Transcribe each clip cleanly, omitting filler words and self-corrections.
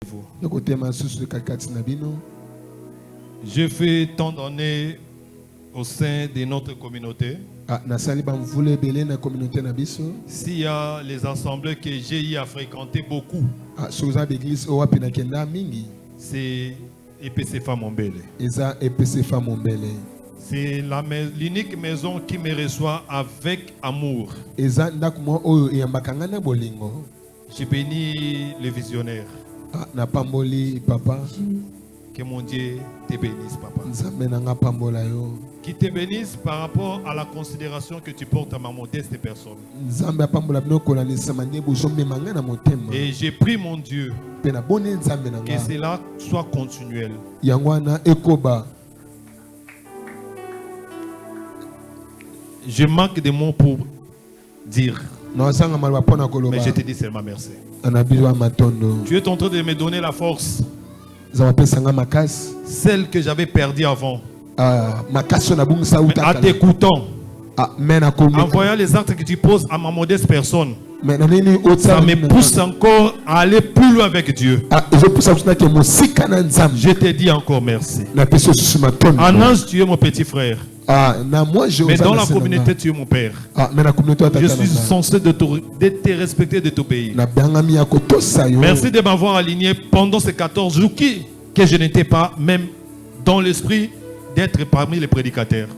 vous. Je fais tant d'années au sein de notre communauté. S'il y a les assemblées que j'ai eu à fréquenter beaucoup, c'est EPC Famombele. C'est l'unique maison qui me reçoit avec amour. J'ai béni les visionnaires. Que mon Dieu te bénisse, papa. Qui te bénisse par rapport à la considération que tu portes à ma modeste personne. Et j'ai pris mon Dieu que cela soit continuel. Je manque de mots pour dire. Mais je te dis seulement merci. Tu es en train de me donner la force, celle que j'avais perdue avant. En t'écoutant, en voyant les actes que tu poses à ma modeste personne, ça me pousse encore à aller plus loin avec Dieu. Je te dis encore merci. En ange, tu es mon petit frère. Mais dans la communauté, tu es mon père. Je suis censé de te respecter, de t'obéir. Merci de m'avoir aligné pendant ces 14 jours que je n'étais pas même dans l'esprit d'être parmi les prédicateurs.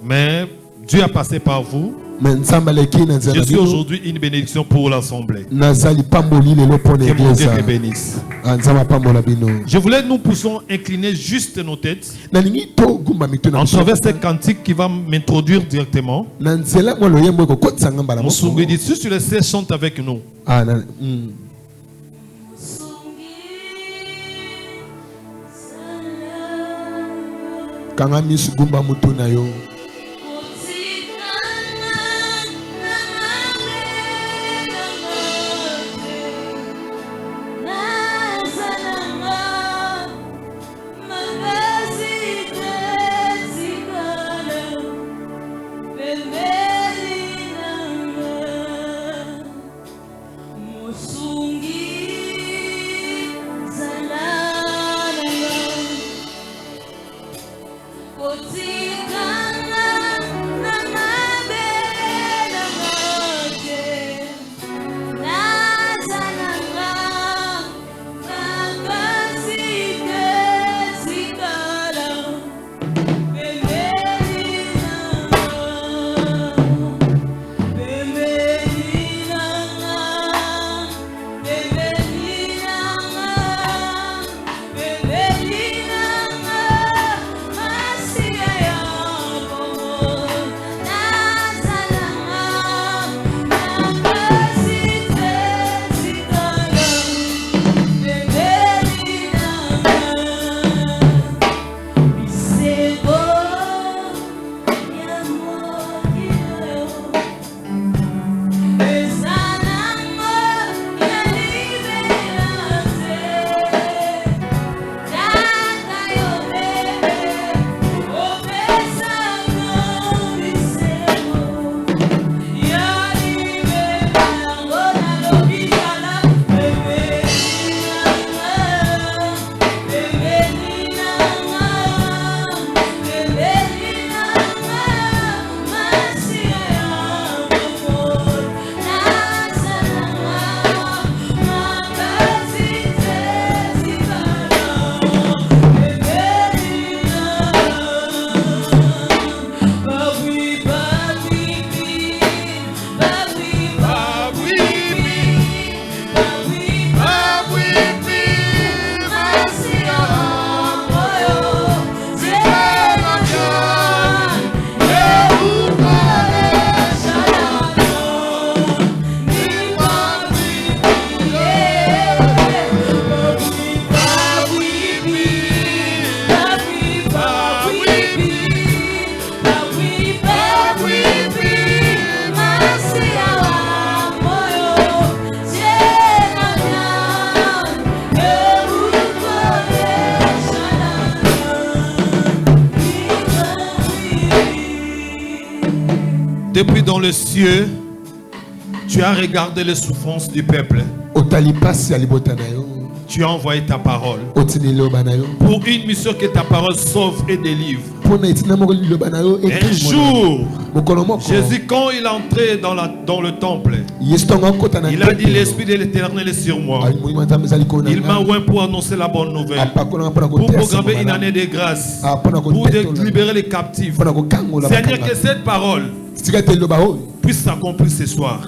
Mais Dieu a passé par vous. Je suis aujourd'hui une bénédiction pour l'assemblée. Que mon Dieu te bénisse. Je voulais nous poussons incliner juste nos têtes en travers ce cantique qui va m'introduire directement. Musungidi, si tu le sais, chante avec nous. Depuis dans le cieux, Tu as regardé les souffrances du peuple. Tu as envoyé ta parole pour une mission que ta parole sauve et délivre. Un jour, Jésus, quand il est entré dans le temple, il a dit: l'Esprit de l'Éternel est sur moi. Il m'a oint pour annoncer la bonne nouvelle, pour programmer une année de grâce, pour libérer les captifs. Seigneur, que cette parole puisse s'accomplir ce soir.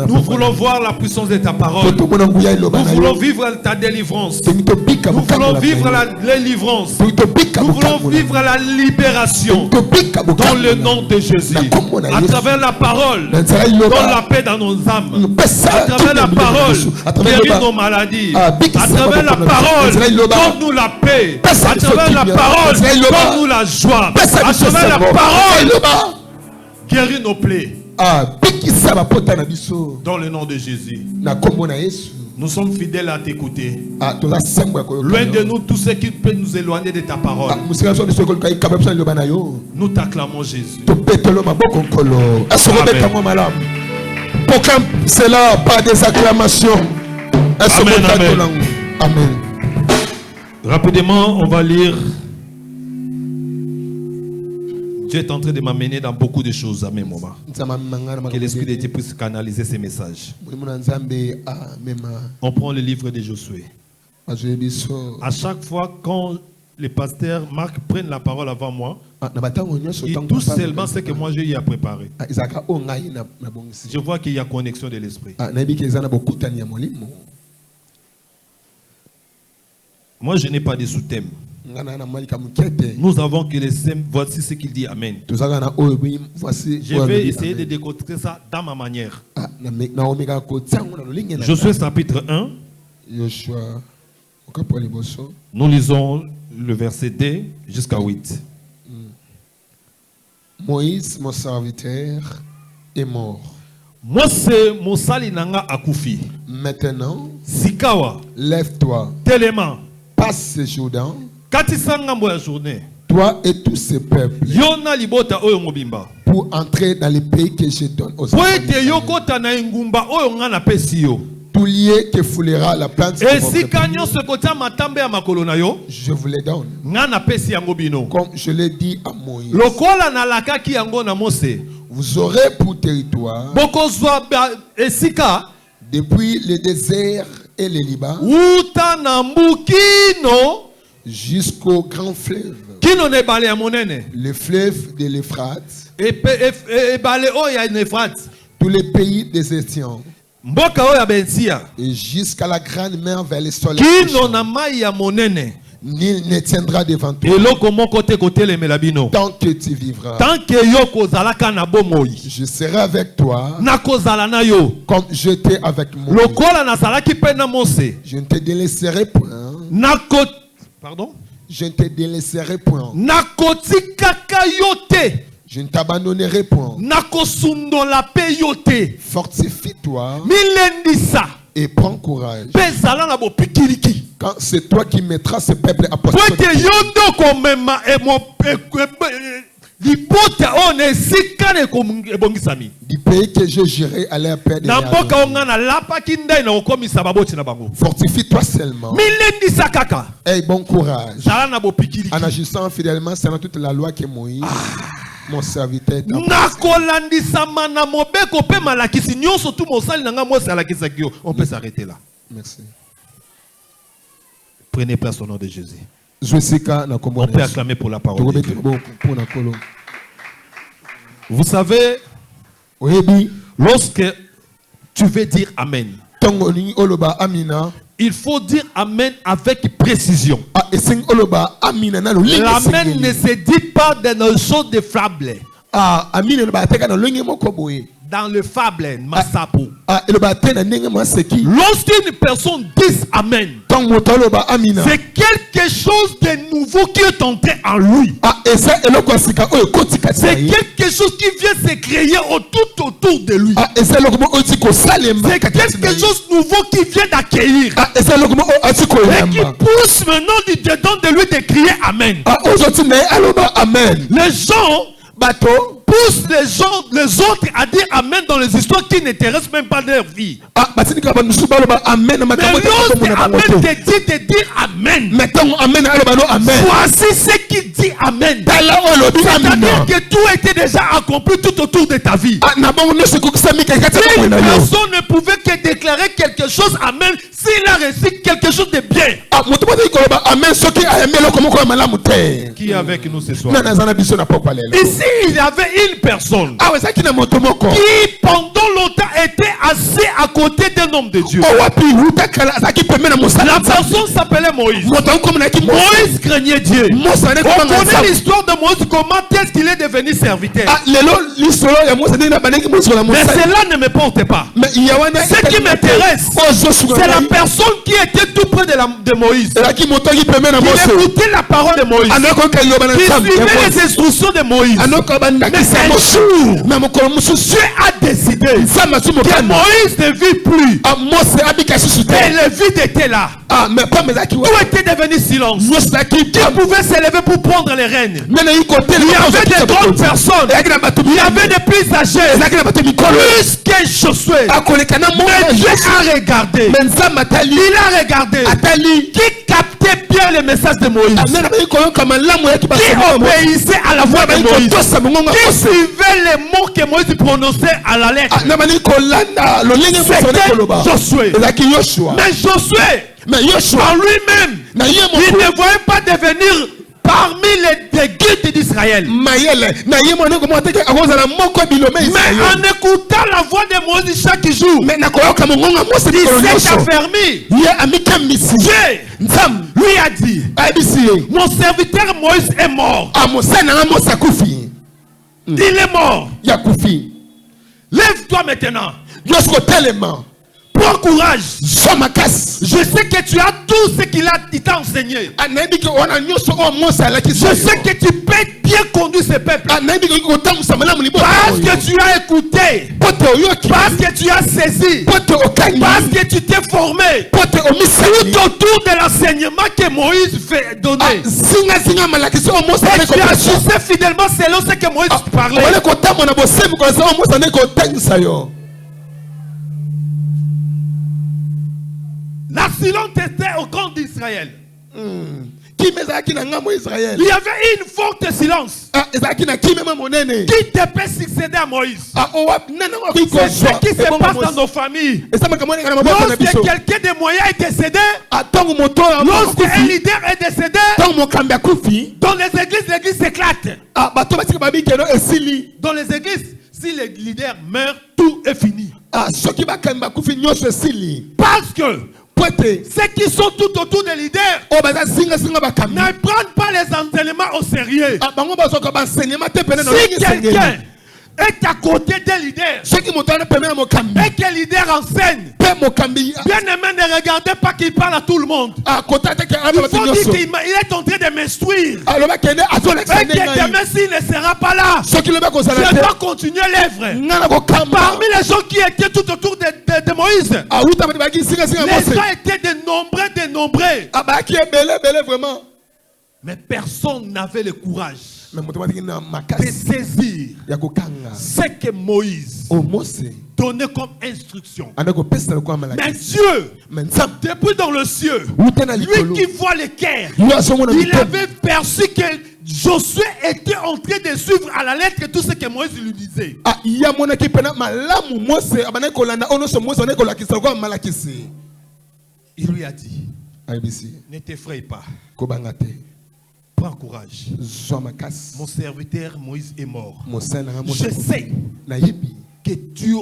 Nous voulons voir la puissance de ta parole. Nous voulons vivre ta délivrance. Nous voulons vivre la délivrance. Nous voulons vivre la libération dans le nom de Jésus. À travers la parole, donne la paix dans nos âmes. À travers la parole, guéris nos maladies. À travers la parole, donne-nous la paix. À travers la parole, donne-nous la joie. À travers la parole, guéris nos plaies. Dans le nom de Jésus. Nous sommes fidèles à t'écouter. Loin de nous tout ce qui peut nous éloigner de ta parole. Nous t'acclamons, Jésus. Proclame cela par des acclamations. Amen, amen. Amen. Rapidement, on va lire. Dieu est en train de m'amener dans beaucoup de choses à mes moments. Que l'Esprit de Dieu puisse canaliser ces messages. On prend le livre de Josué. À chaque fois, quand les pasteurs Marc prennent la parole avant moi, ils touchent seulement ce que moi j'ai eu à préparer. Je vois qu'il y a connexion de l'Esprit. Moi, je n'ai pas de sous-thème. Nous avons que les thèmes. Voici ce qu'il dit. Amen. Je vais essayer de décortiquer ça dans ma manière. Josué chapitre 1. Nous lisons le verset 2 jusqu'à 8. Moïse, mon serviteur, est mort. Maintenant, lève-toi, passe ce Jourdain, toi et tous ces peuples, pour entrer dans le pays que je donne aux tout lié que foulera la plante de je vous les donne. Comme je l'ai dit à Moïse, vous aurez pour territoire depuis le désert et le Liban jusqu'au grand fleuve, le fleuve de l'Euphrate, tous les pays des Étions, et jusqu'à la grande mer vers le soleil. Nul ne tiendra devant toi tant que tu vivras. Je serai avec toi comme j'étais avec moi. Je ne te délaisserai point. Pardon? Je ne te délaisserai point. Je ne t'abandonnerai point. Fortifie-toi et prends courage. Quand c'est toi qui mettras ce peuple à portée. Du pays que je jurerai à leur père. Fortifie-toi seulement. Et bon courage. En agissant fidèlement selon toute la loi que Moïse, mon serviteur, on peut s'arrêter là. Merci. Prenez place au nom de Jésus. On peut acclamer pour la parole de Dieu. Vous savez, lorsque tu veux dire Amen, il faut dire Amen avec précision. L'amen ne se dit pas dans une chose de fable. Dans le fable, Masapo. Lorsqu'une personne dit Amen, c'est quelque chose de nouveau qui est entré en lui. C'est quelque chose qui vient se créer autour de lui. C'est quelque chose de nouveau qui vient d'accueillir. Et qui pousse maintenant du dedans de lui de crier Amen. Les gens bateau pousse les autres à dire amen dans les histoires qui n'intéressent même pas leur vie. Mais lorsque amen te dit de dire amen, voici ce qui dit amen. C'est-à-dire que tout était déjà accompli tout autour de ta vie. Personne ne pouvait que déclarer quelque chose amen s'il a reçu quelque chose de bien. Qui est avec nous ce soir? Ici, il y avait une personne qui pendant longtemps était assis à côté d'un homme de Dieu. La personne s'appelait Moïse. Moïse craignait Dieu. On connaît l'histoire de Moïse, comment est-ce qu'il est devenu serviteur. Mais cela ne me porte pas. Ce qui m'intéresse, c'est la personne qui était tout près de Moïse. Qui écoutait la parole de Moïse. Qui suivait les instructions de Moïse. Mais un jour, Dieu a décidé que Moïse ne vit plus. Et le vide était là. Tout était devenu silence. Qui pouvait s'élever pour prendre les rênes? Il y avait des grandes personnes. Il y avait des plus âgés. Plus que Josué. Mais Dieu a regardé. Il a regardé. Qui captait bien les messages de Moïse. Qui obéissait à la voix de Moïse. Qui suivait les mots que Moïse prononçait à la lettre. C'était Josué. Mais Josué, en lui-même, il ne voyait pas devenir parmi les guides d'Israël. Mais en écoutant la voix de Moïse chaque jour, il s'est affermi. Dieu lui a dit, mon serviteur Moïse est mort. Il est mort. Lève-toi maintenant. Prends courage. Je sais que tu as tout ce qu'il t'a enseigné. Je sais que tu peux bien conduire ce peuple. Parce que tu as écouté. Parce que tu as saisi. Parce que tu t'es formé. Tout autour de l'enseignement que Moïse fait donner. Et tu as suivi fidèlement selon ce que Moïse parlait. La silence était au camp d'Israël. Il y avait une forte silence qui devait succéder à Moïse. C'est ce qui se passe dans nos familles. Lorsque quelqu'un de moyen est décédé, lorsque un leader est décédé, dans les églises, l'église s'éclate. Dans les églises, si le leader meurt, tout est fini. Parce que ceux qui sont tout autour des leaders ne prennent pas les enseignements au sérieux. Si quelqu'un est à côté des leaders et que le leader enseigne, bien aimé, ne regardez pas qu'il parle à tout le monde. Il faut dire qu'il est en train de m'instruire. Et que demain, s'il ne sera pas là, je dois continuer l'œuvre. Parmi les gens qui étaient tout autour de Moïse, les gens étaient dénombrés. Mais personne n'avait le courage de saisir ce que Moïse donnait comme instruction. Mais Dieu, depuis dans le ciel, lui qui voit les cœurs, il avait perçu que Josué était en train de suivre à la lettre tout ce que Moïse lui disait. Il lui a dit, ne t'effraie pas. Prends courage. Mon serviteur Moïse est mort. Je sais que Dieu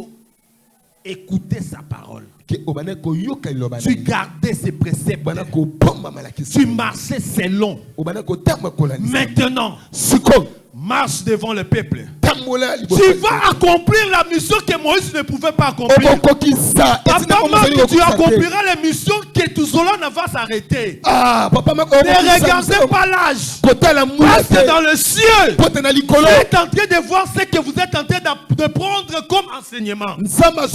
écoutait sa parole. Tu gardais ses préceptes. Tu marchais selon. Maintenant, marche devant le peuple. Tu vas accomplir la mission que Moïse ne pouvait pas accomplir. Tu accompliras la mission que que tout cela va s'arrêter. Ne regardez pas l'âge. Parce que dans le ciel, vous êtes en train de voir ce que vous êtes en train de prendre comme enseignement. Les serviteurs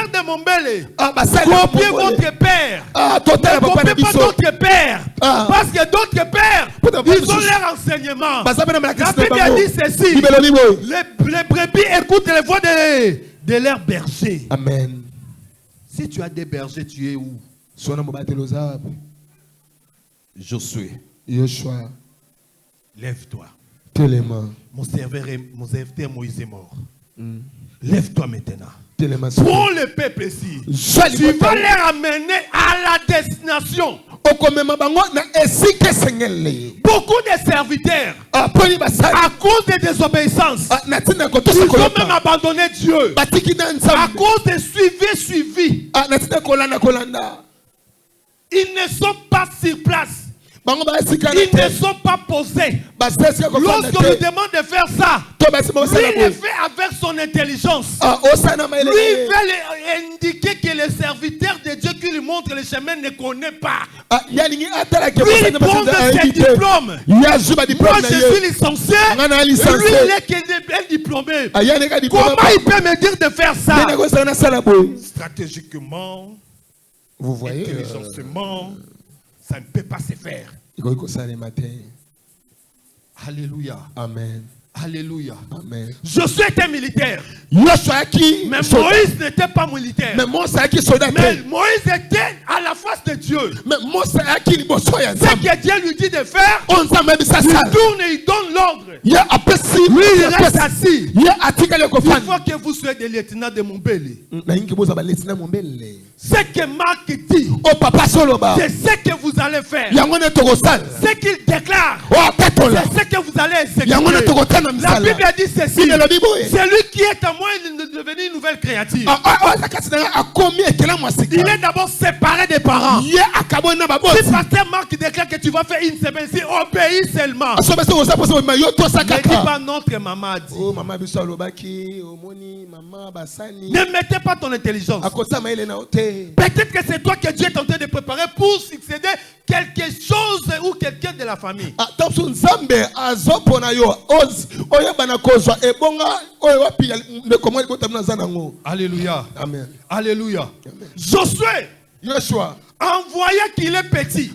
de Mombele, copiez votre père. Ne copiez pas d'autres pères. Parce que d'autres pères, ils ont leur enseignement. La Bible dit ceci. Les brebis écoutent les voix de leurs bergers. Amen. Si tu as des bergers, tu es où? Josué. Joshua. Lève-toi. Mon serviteur Moïse est mort. Lève-toi maintenant. Prends le peuple ici. Tu vas les ramener à la destination. Beaucoup de serviteurs, à cause de désobéissance, ils ont même abandonné Dieu. À cause de suivi. Ils ne sont pas sur place. Ils ne sont pas posés. Lorsqu'on lui demande de faire ça, lui il le fait avec son intelligence. Lui il veut indiquer que le serviteur de Dieu qui lui montre le chemin ne connaît pas. Lui il prend ses diplômes. Moi je suis licencié. Lui il est un diplômé. Comment il peut me dire de faire ça? Stratégiquement, vous voyez, intelligemment, ça ne peut pas se faire. Alléluia. Amen. Alléluia. Amen. Josué était militaire. Mais Moïse n'était pas militaire. Mais Moïse était à la face de Dieu. Ce que Dieu lui dit de faire, il tourne et il donne l'ordre. Lui il reste assis. Il faut que vous soyez des lieutenants de Mombele. Ce que Marc dit, c'est ce que vous allez faire. Ce qu'il déclare, c'est ce que vous allez exécuter. La Bible dit ceci. Celui qui est à moi est devenu une nouvelle créature. Il est d'abord séparé des parents. Si pasteur Marc déclare que tu vas faire une semaine ici, obéis seulement. Ne dis pas notre maman a dit. Ne mettez pas ton intelligence. Peut-être que c'est toi que Dieu est en train de préparer pour succéder quelque chose ou quelqu'un de la famille. Alléluia. Amen. Alléluia. Josué envoyait qu'il est petit.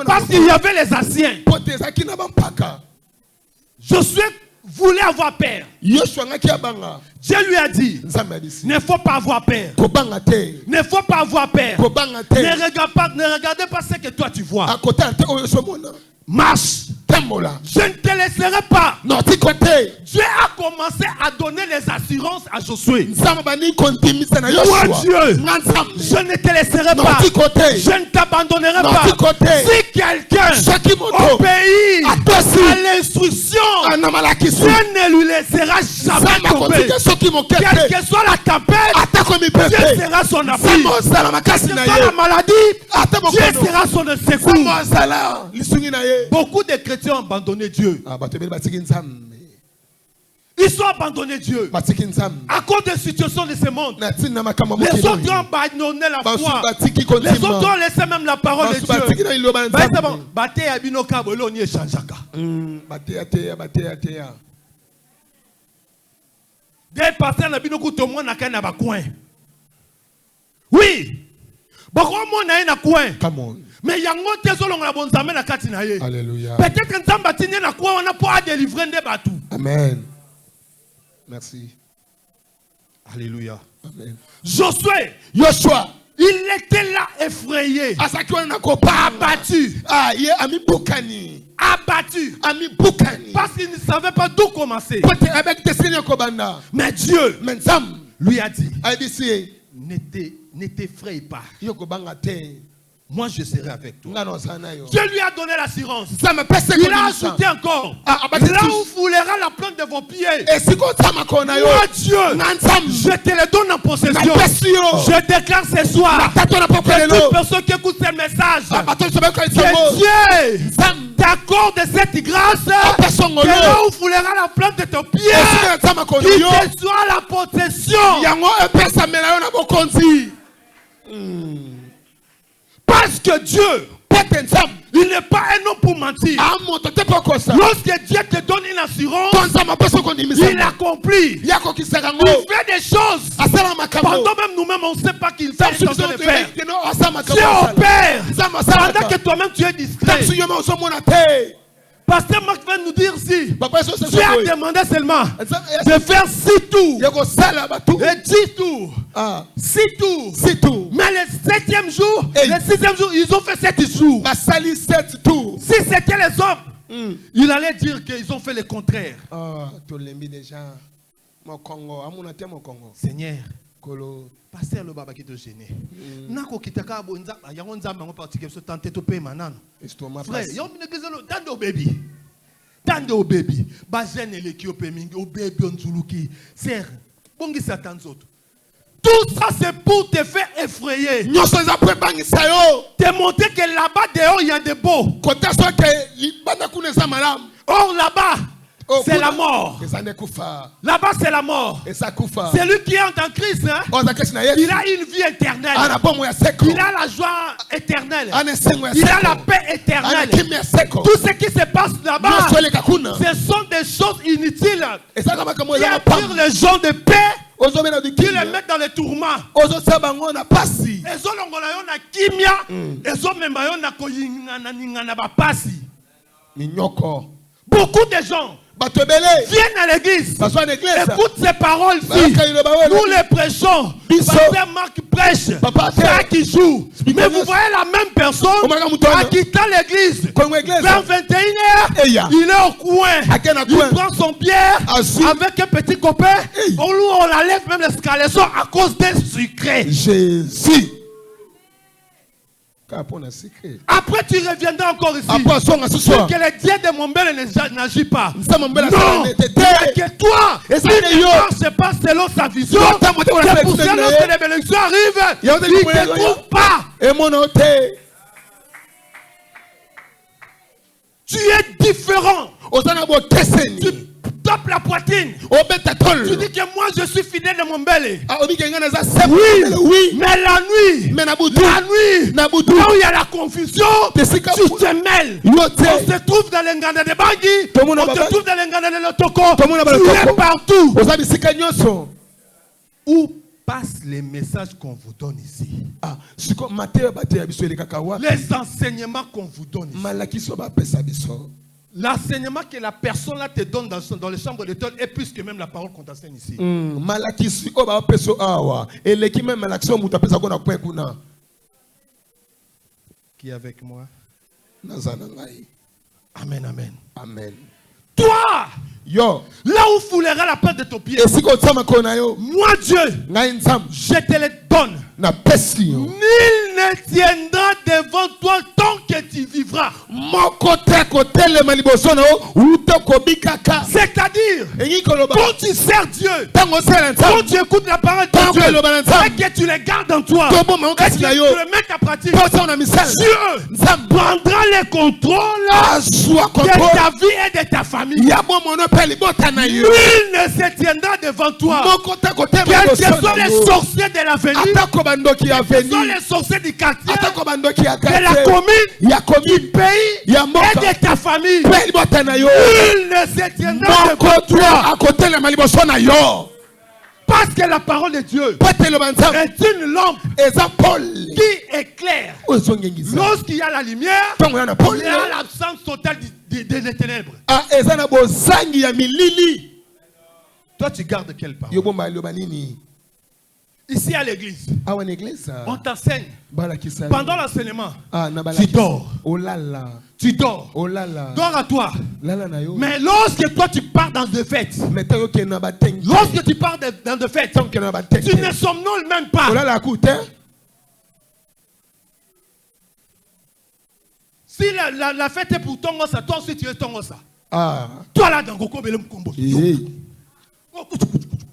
Parce qu'il y avait les anciens. Josué voulait avoir peur. Dieu lui a dit, ne faut pas avoir peur. Ne faut pas avoir peur. Ne regardez pas ce que toi tu vois. Marche. Je ne te laisserai pas. Dieu a commencé à donner les assurances à Josué. Moi Dieu, je ne te laisserai pas. Je ne t'abandonnerai pas. Si quelqu'un obéit à l'instruction, Dieu ne lui laissera jamais tomber. Quelle que soit la tempête, Dieu sera son appui. Quelle que soit la maladie, Dieu sera son secours. Beaucoup de chrétiens ont abandonné Dieu. Ils ont abandonné Dieu à cause des situations de ce monde. Les autres ont abandonné la foi. Les autres ont laissé même la parole de Dieu. Oui. Come on. Mais il y a un autre na kati na ye. Alléluia. Peut-être que nous avons na quoi on a pas délivrer des bateaux. Amen. Merci. Alléluia. Amen. Josué, il était là effrayé. Abattu. Abattu. Parce qu'il ne savait pas d'où commencer. Mais Dieu lui a dit, ne t'effraie pas. Moi je serai avec toi. Dieu lui a donné l'assurance. Il a ajouté encore. Là où foulera la plante de vos pieds. Moi Dieu, je te le donne en possession. Je déclare ce soir que toute personne qui écoute ce message, que Dieu t'accorde cette grâce. Que là où foulera la plante de ton pied, qu'il te soit la possession. Parce que Dieu, il n'est pas un homme pour mentir. Lorsque Dieu te donne une assurance, il accomplit. Il fait des choses. Pendant même nous-mêmes, on ne sait pas qu'il fait des choses de faire. Dieu opère. Pendant que toi-même tu es distrait. Pasteur Marc va nous dire si tu as demandé seulement de faire 6 tours et 10 tours, 6 tours. Mais le 7e jour, le 6e jour, ils ont fait 7 jours. Si c'était les hommes, il allait dire qu'ils ont fait le contraire. Seigneur, pasteur le baba qui te gêne. Nako kitaka bonza yango nzamba ngo parti que so tenter to payer manano. Frère, yo minegeze lo dando baby. Dando baby. Ba gêne le ki opemingi o baby onzuluki. Serre. Bongi satan zoto. Tout ça c'est pour te faire effrayer. Te montrer que là-bas dehors il y a des beaux. Or là-bas c'est la mort. Là-bas, c'est la mort. C'est lui qui est en Christ. Hein? Il a une vie éternelle. Il a la joie éternelle. Il a la paix éternelle. Tout ce qui se passe là-bas, ce sont des choses inutiles qui attirent les gens de paix, qui les mettent dans les tourments. Beaucoup de gens viennent à l'église. Écoute ces paroles-ci. Nous les prêchons. Pasteur Marc prêche chaque jour. Mais vous voyez la même personne en quittant l'église vers 21h. Il est au coin. Il prend son bière avec un petit copain. On la lève même l'escalator à cause des sucrés. Jésus. Après tu reviendras encore ici. Parce que le Dieu de mon bel n'agit pas. Non, que toi, il ne marche pas selon sa vision. C'est pour ça lorsque les bénédictions arrivent, il ne te trouve pas. Tu es différent. Tu tapes la poitrine. Tu dis que moi je suis fidèle de mon bel. Oui, mais la nuit, là où il y a la confusion, tu te mêles. On se trouve dans les nganda de Bangui, on se trouve dans les nganda de Lotoko, tu es partout. Où passent les messages qu'on vous donne ici? Les enseignements qu'on vous donne ici. L'enseignement que la personne là te donne dans les chambres d'école est plus que même la parole qu'on t'enseigne ici. Qui est avec moi? Amen, amen. Amen. Toi, là où foulera la patte de ton pied, moi Dieu, je te le donne. Nul ne tiendra devant toi tant que tu vivras. C'est-à-dire, quand tu sers Dieu, quand tu écoutes la parole de Dieu, et que tu les gardes en toi, et que tu le mets en pratique, Dieu prendra le contrôle de ta vie et de ta famille. Nul ne se tiendra devant toi. Quels sont les sorciers de l'avenir, quels sont les sorciers du quartier, de la commune, du pays et de ta famille. Nul ne se tiendra devant toi. Parce que la parole de Dieu est une lampe qui éclaire. Lorsqu'il y a la lumière, il y a l'absence totale des ténèbres. Toi, tu gardes quelle parole? Ici à l'église, on t'enseigne. Pendant l'enseignement, tu dors. Tu dors. Dors à toi. Mais lorsque toi tu pars dans des fêtes, lorsque tu pars dans des fêtes, tu ne somnoles même pas. Si la fête est pour Tongosa, toi aussi tu es Tongosa. Toi là dans Goko Belem Kombo.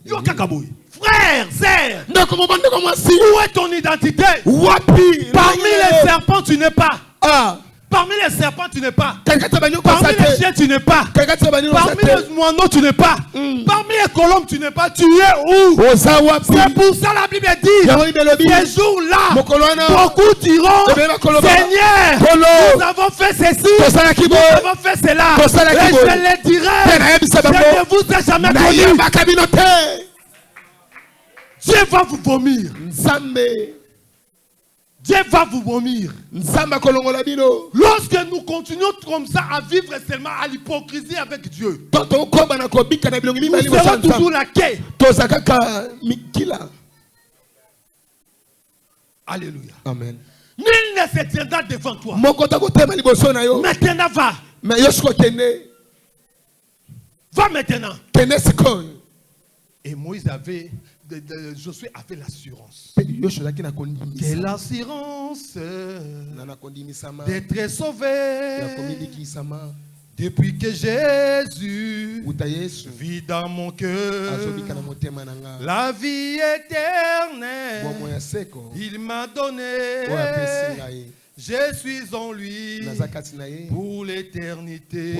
Yo Kakaboui. Frère, sœur, où est ton identité? Parmi les serpents, tu n'es pas. Parmi les serpents, tu n'es pas. Parmi les chiens, tu n'es pas. Parmi les moineaux, tu n'es pas. Parmi les colombes, tu n'es pas. Tu es où? C'est pour ça la Bible dit, ces jours-là, beaucoup diront, Seigneur, nous avons fait ceci, nous avons fait cela. Et je les dirai, je ne vous ai jamais connu. Dieu va vous vomir. Dieu va vous vomir. Lorsque nous continuons comme ça à vivre seulement à l'hypocrisie avec Dieu, nous serons toujours la quai. Alléluia. Amen. Nul ne se tiendra devant toi. Maintenant va. Va maintenant. Et Moïse avait, Josué avait l'assurance. Quelle assurance d'être sauvé depuis que Jésus vit dans mon cœur la vie éternelle. Il m'a donné. Je suis en lui pour l'éternité.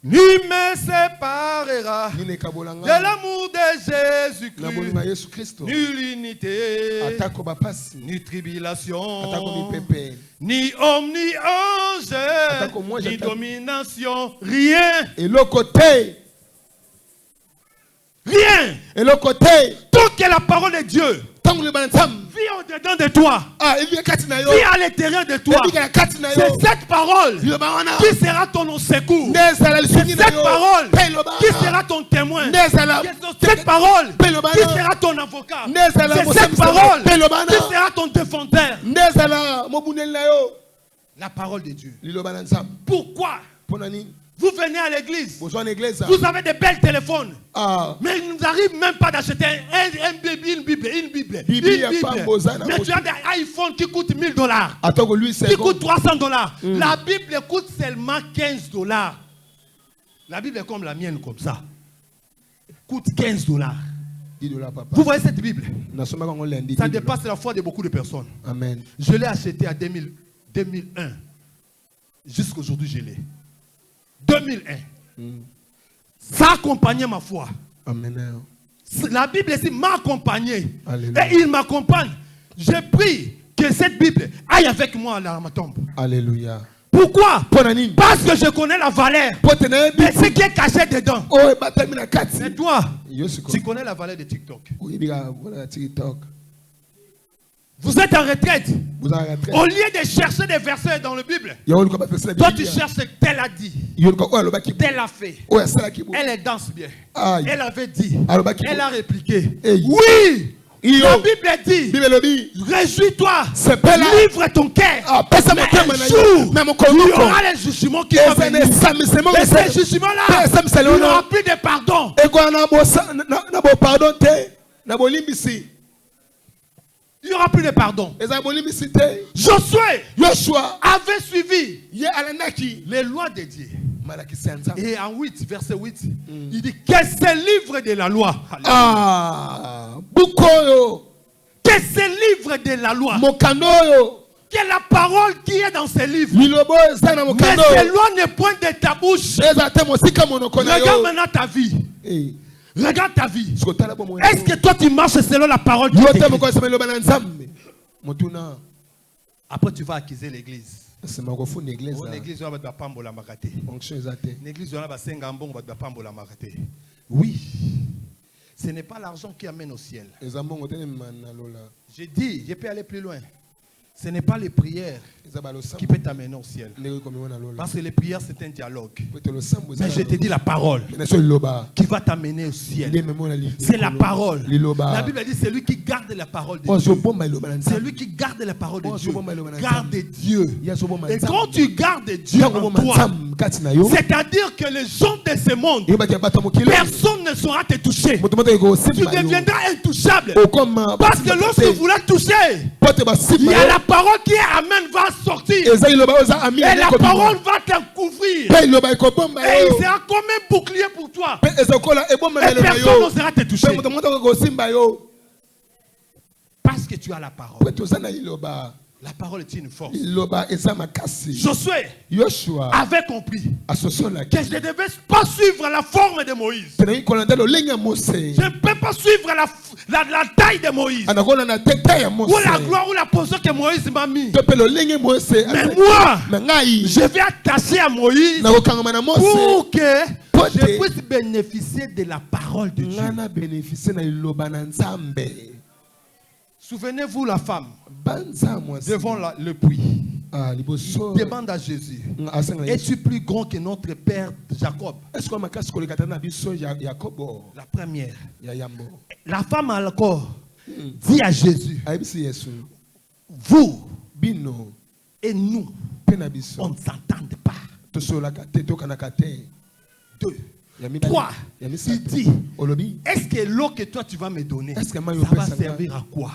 Nul me séparera de l'amour de Jésus-Christ. Nulle unité, ni tribulation, ni homme, ni ange, ni domination, rien. Et le côté, rien. Et le côté, tant que la parole de Dieu vit au-dedans de toi, vit à l'intérieur de toi, c'est cette parole qui sera ton secours. C'est cette parole qui sera ton témoin. C'est cette parole qui sera ton avocat. C'est cette parole qui sera ton défenseur. La parole de Dieu. Pourquoi? Vous venez à l'église, vous avez des belles téléphones, mais il ne nous arrive même pas d'acheter une Bible. Mais tu as des iPhones qui coûtent $1000, qui coûtent $300. La Bible coûte seulement $15. La Bible est comme la mienne, comme ça. Coûte $15. Vous voyez cette Bible? Ça dépasse la foi de beaucoup de personnes. Amen. Je l'ai acheté à 2001. Jusqu'à aujourd'hui, je l'ai. 2001. Ça accompagnait ma foi. Amen. La Bible ici m'a accompagné. Et il m'accompagne. J'ai pris que cette Bible aille avec moi à ma tombe. Alléluia. Pourquoi? Parce que je connais la valeur de ce qui est caché dedans. Et toi, tu connais la valeur de TikTok. Vous êtes en retraite. Au lieu de chercher des versets dans la Bible, toi tu cherches ce qu'elle a dit, qu'elle a fait. Elle danse bien. Elle avait dit. Elle a répliqué. Oui. La Bible dit, réjouis-toi, livre ton cœur. Mais un jour, il y aura les jugements qui vont venir. Et ces jugements-là, il n'y aura plus de pardon. Il n'y aura plus de pardon. Josué avait suivi les lois de Dieu. Et en 8, verset 8, il dit que ce livre de la loi. Que ce livre de la loi. Que la parole qui est dans ce livre. Mais ces lois ne pointent de ta bouche. Regarde maintenant ta vie. Regarde ta vie. Est-ce que toi tu marches selon la parole de Dieu? Après tu vas accuser l'église. Oui. Ce n'est pas l'argent qui amène au ciel. J'ai dit, je peux aller plus loin. Ce n'est pas les prières qui peuvent t'amener au ciel. Parce que les prières, c'est un dialogue. Mais je te dis la parole qui va t'amener au ciel. C'est la parole. La Bible dit, c'est lui qui garde la parole de Dieu. C'est lui qui garde la parole de Dieu. Garde Dieu. Et quand tu gardes Dieu en toi, c'est-à-dire que les gens de ce monde, personne ne saura te toucher. Tu deviendras intouchable. Parce que lorsque vous la touchez, il y a la parole qui est amen va sortir. Et la parole va te couvrir. Et il sera comme un bouclier pour toi. Et personne n'osera te toucher. Parce que tu as la parole. La parole est une force. Josué avait compris que je ne devais pas suivre la forme de Moïse. Je ne peux pas suivre la taille de Moïse. Ou la gloire ou la position que Moïse m'a mis. Mais moi, je vais attacher à Moïse pour que je puisse bénéficier de la parole de Dieu. Souvenez-vous la femme devant le puits. Demande à Jésus, es-tu plus grand que notre père Jacob? La première. La femme encore dit à Jésus, vous et nous, on ne s'entend pas. 2. 3. Il dit, est-ce que l'eau que toi tu vas me donner, ça va servir à quoi?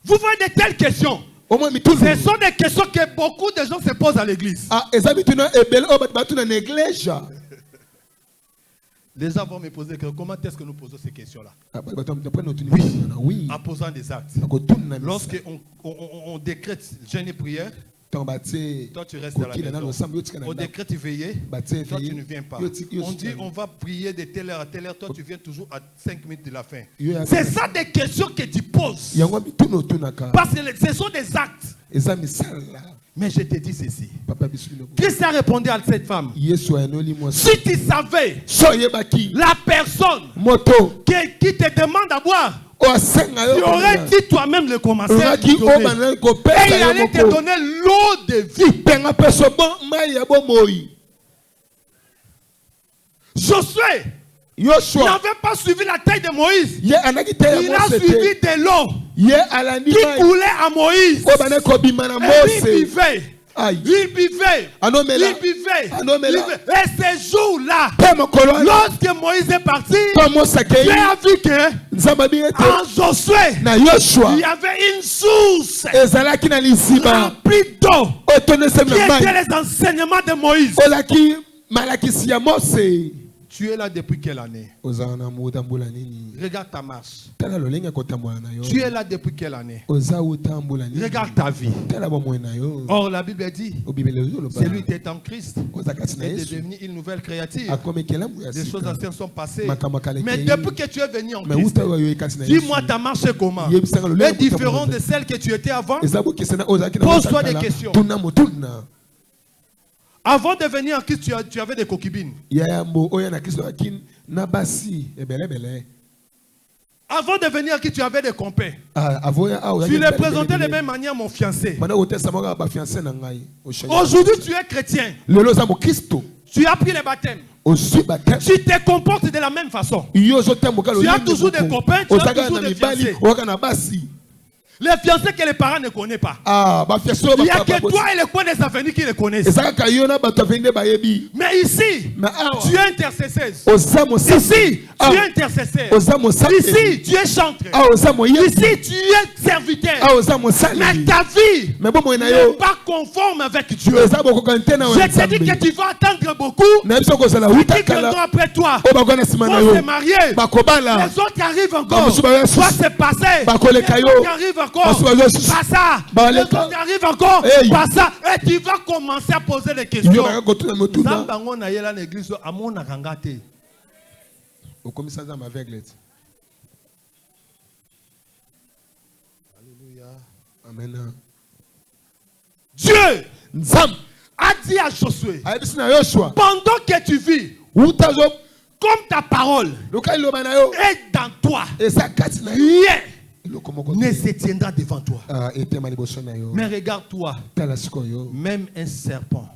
Vous voyez de telles questions. Ce sont des questions que beaucoup de gens se posent à l'église. Les gens vont me poser comment est-ce que nous posons ces questions-là? Oui, en posant des actes. Lorsqu'on décrète jeûne et prière, toi tu restes à la maison. Au décret tu veillais, toi tu ne viens pas. On dit on va prier de telle heure à telle heure, toi tu viens toujours à 5 minutes de la fin. C'est ça des questions que tu poses. Parce que ce sont des actes. Mais je te dis ceci. Christ a répondu à cette femme. Si tu savais la personne qui te demande à boire, tu aurais dit toi-même le commencer. Et il allait te donner l'eau de vie. Josué n'avait pas suivi la taille de Moïse. Il a suivi de l'eau qui coulait à Moïse. Et il buvait. Et ces jours-là, lorsque Moïse est parti, Dieu a vu que en Josué, il y avait une source remplie d'eau qui était les enseignements de Moïse. Tu es là depuis quelle année? Regarde ta marche. Tu es là depuis quelle année? Regarde ta vie. Or la Bible dit, celui qui est en Christ est devenu une nouvelle créature. Les choses anciennes sont passées. Mais depuis que tu es venu en Christ, dis-moi ta marche est comment? Est différente de celle que tu étais avant? Pose-toi des questions. Avant de venir en Christ, tu avais des concubines. Avant de venir en Christ, tu avais des compères. Tu les présentais de la même manière, mon fiancé. Aujourd'hui, tu es chrétien. Tu as pris le baptême. Tu te comportes de la même façon. Tu as toujours des copains, tu as toujours des fiancés. Les fiancés que les parents ne connaissent pas. Il n'y a que toi et les coins des avenirs qui les connaissent. Mais ici, tu es intercesseur. Ici, tu es intercesseur. Ici, tu es chanteur. Ici, tu es serviteur. Mais ta vie n'est pas conforme avec Dieu. Je te dis que tu vas attendre beaucoup. Ceux qui viendront après toi vont se marier. Les autres arrivent encore. Vont se passer. Les autres arrivent encore. Pas ça. Les autres arrivent encore. Pas ça. Et tu vas commencer à poser des questions. Alléluia. Amen. Dieu a dit à Josué, pendant que tu vis, comme ta parole est dans toi, rien ne se tiendra devant toi. Mais regarde-toi, même un serpent,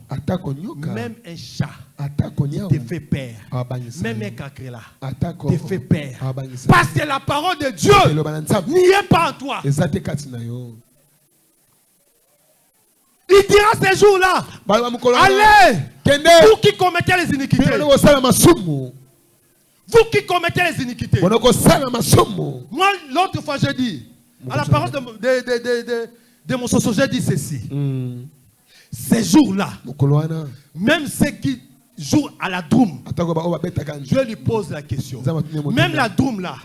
même un chat te fait peur, même un cancrela te fait peur, parce que la parole de Dieu n'y est pas en toi. Il dira ces jours-là, allez, vous qui commettez les iniquités, vous qui commettez les iniquités. Moi, l'autre fois, j'ai dit, à la parole de mon socio, j'ai dit ceci. Ces jours-là, même ceux qui joue à la droum, Dieu lui pose la question. Même la droum là,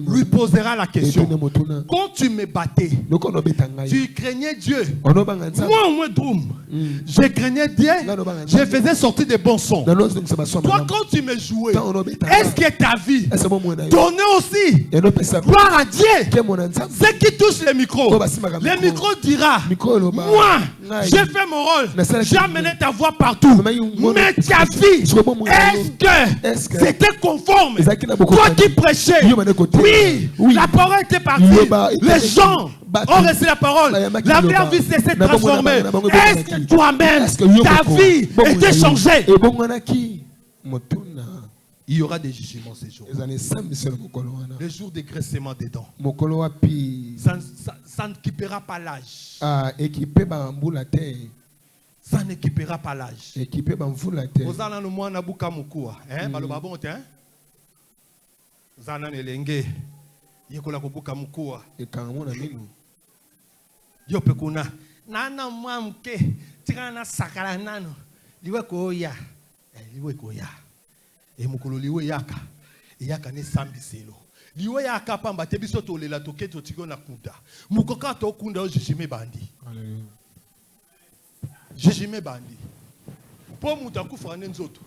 lui posera la question. Quand tu me battais, tu craignais Dieu. Moi, au moins droum, je craignais Dieu. Je faisais sortir des bons sons. Toi, quand tu me jouais, est-ce que ta vie donnait aussi gloire à Dieu? Ceux qui touchent le micro dira, moi, j'ai fait mon rôle. J'ai amené ta voix partout. Mais ta vie, est-ce que c'était conforme? Toi qui prêchais, oui, la parole était partie. Les gens ont reçu la parole. La vie s'est transformée. Est-ce que toi-même, ta vie était changée? Il y aura des jugements ces jours. Les jours d'égraissement des dents. Ça n'équipera pas l'âge. Ça n'équipera pas l'âge. Vous allez nous voir nabuka mukua. Baloba bon te. Zana nelenge. Yekola kubuka mukua. Yo pekuna. Nana mwamke. Tirana sakala nano. Liwe koya. Liwe koya. Mukolo liwe yaka. Yaka ne sambiselo. Liwe yaka pamba te biso to lela toke to tigo na kunda. Mukoka to kunda o jishime bandi. Hallelujah. Jishime bandi. Po mutaku frane nzoto.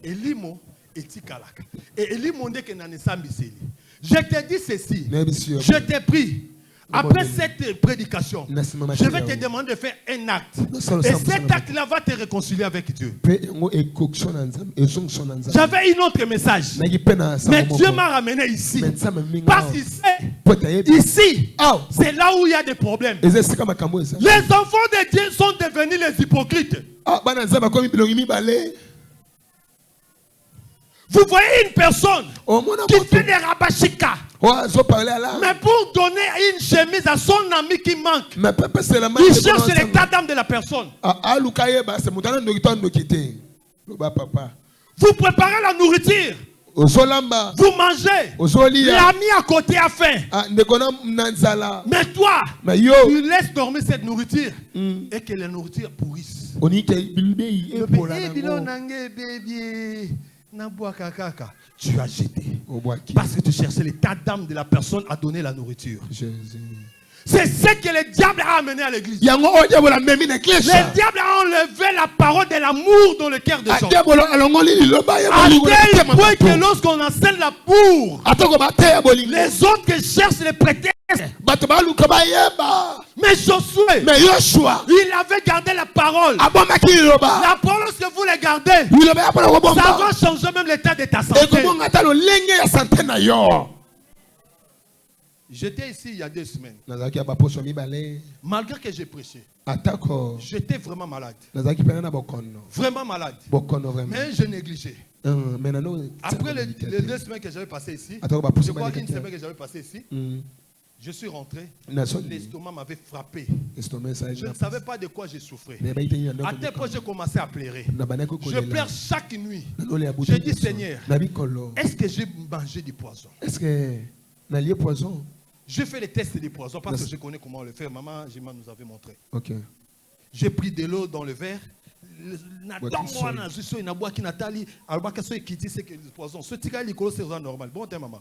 Elimo etikalaka. Et elimo ndeke na ne sambiseli. Je te dis ceci. Je te prie. Après cette prédication, je vais te demander de faire un acte. Et cet acte-là va te réconcilier avec Dieu. J'avais un autre message. Mais Dieu m'a ramené ici. Parce qu'ici, c'est là où il y a des problèmes. Les enfants de Dieu sont devenus les hypocrites. Vous voyez une personne qui fait des rabashika. Mais pour donner une chemise à son ami qui manque, il cherche l'état d'âme de la personne. Vous préparez la nourriture. Vous mangez. L'ami à côté a faim. Mais toi, tu laisses dormir cette nourriture et que la nourriture pourrisse. Tu as jeté. Parce que tu cherchais l'état d'âme de la personne à donner la nourriture. C'est ce que le diable a amené à l'église. Le diable a enlevé la parole de l'amour dans le cœur des gens. À tel point que lorsqu'on enseigne l'amour, les autres qui cherchent les prétextes. Mais Josué, il avait gardé la parole. La parole, lorsque vous la gardez, ça va changer même l'état de ta santé. J'étais ici il y a 2 semaines. Malgré que j'ai prêché, j'étais vraiment malade. Vraiment malade. Mais je négligeais. Après les 2 semaines que j'avais passées ici, je crois une semaine que j'avais passée ici, je suis rentré, l'estomac m'avait frappé. Je ne savais pas de quoi je souffrais. À tel point j'ai commencé à pleurer. Je pleure chaque nuit. J'ai dit, Seigneur, est-ce que j'ai mangé du poison? Je fais les tests des poisons parce que je connais comment le faire. Maman, Jima nous avait montré. J'ai pris de l'eau dans le verre. Normal. Bon, maman.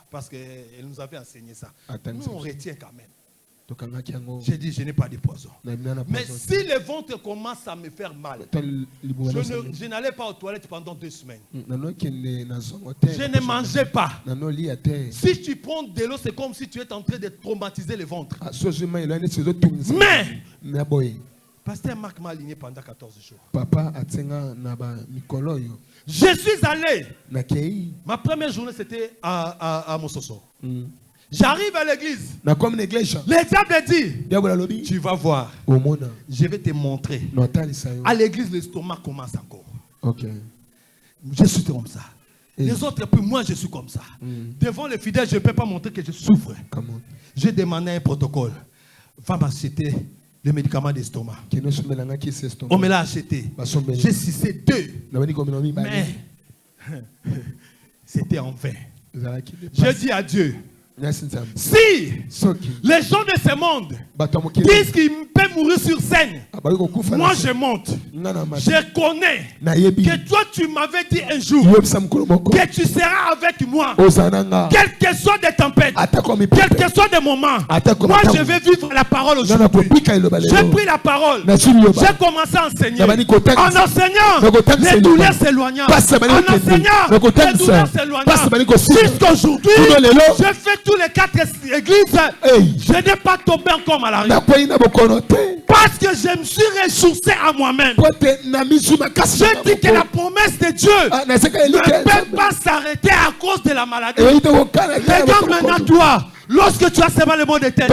Parce qu'elle nous avait enseigné ça. Nous, on retient quand même. J'ai dit, je n'ai pas de poison. Mais si le ventre commence à me faire mal, je n'allais pas aux toilettes pendant 2 semaines. Je ne mangeais pas. Si tu prends de l'eau, c'est comme si tu es en train de traumatiser le ventre. Mais Pasteur Marc m'a aligné pendant 14 jours. Je suis allé. Ma première journée, c'était à Mososo. J'arrive à l'église. Le diable dit, tu vas voir. Je vais te montrer. À l'église, l'estomac commence encore. Je suis comme ça. Les autres, puis moi, je suis comme ça. Devant les fidèles, je ne peux pas montrer que je souffre. J'ai demandé un protocole. Va m'acheter les médicaments d'estomac. On me l'a acheté. J'ai sucé 2. Mais c'était en vain. Je dis à Dieu, Si les gens de ce monde disent qu'ils peuvent mourir sur scène, moi je monte. Je connais que toi tu m'avais dit un jour que tu seras avec moi. Quelle que soit des tempêtes, quel que soit des moments, moi je vais vivre la parole aujourd'hui. J'ai pris la parole. J'ai commencé à enseigner. En enseignant, les douleurs s'éloignant. En enseignant, les douleurs s'éloignant. Jusqu'aujourd'hui, je fais tous les 4 églises. Je n'ai pas tombé encore malade. Parce que je me suis ressourcé à moi-même. Je dis que la promesse de Dieu ne peut pas s'arrêter à cause de la maladie. Regarde maintenant toi, lorsque tu as seulement le mot de tête,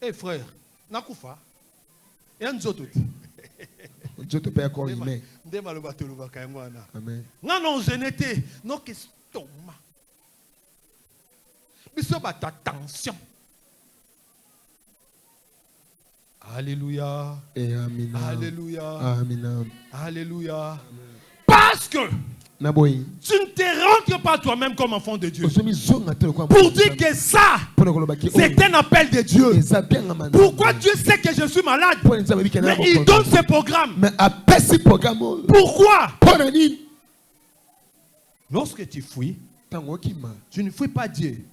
eh frère, nakufa. Et un autre. Dieu te paie encore humain. Amen. Non, je n'étais. Non, que stomac. Mais ça va attention. Alléluia. Et amen. Alléluia. Amen. Alléluia. Parce que tu ne te rentres pas toi-même comme enfant de Dieu. Pour dire que ça, c'est un appel de Dieu. Pourquoi Dieu sait que je suis malade? Mais il donne ce programme. Pourquoi? Lorsque tu fuis, tu ne fuis pas Dieu.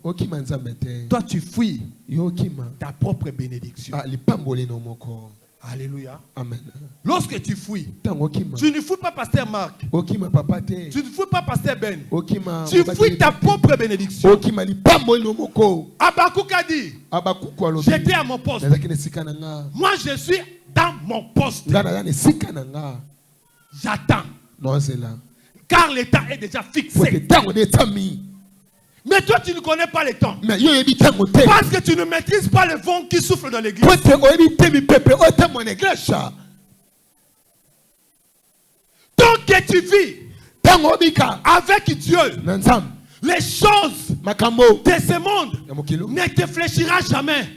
Toi, tu fuis ta propre bénédiction. Alléluia. Amen. Lorsque tu fuis, tu ne fuis pas pasteur Marc. Tu ne fuis pas pasteur Ben. Tu fuis ta propre bénédiction. Habakkuk a dit, j'étais à mon poste. Moi, je suis dans mon poste. J'attends. Car le temps est déjà fixé. Mais toi, tu ne connais pas le temps. Parce que tu ne maîtrises pas le vent qui souffle dans l'église. Tant que tu vis avec Dieu, les choses de ce monde ne te fléchira jamais.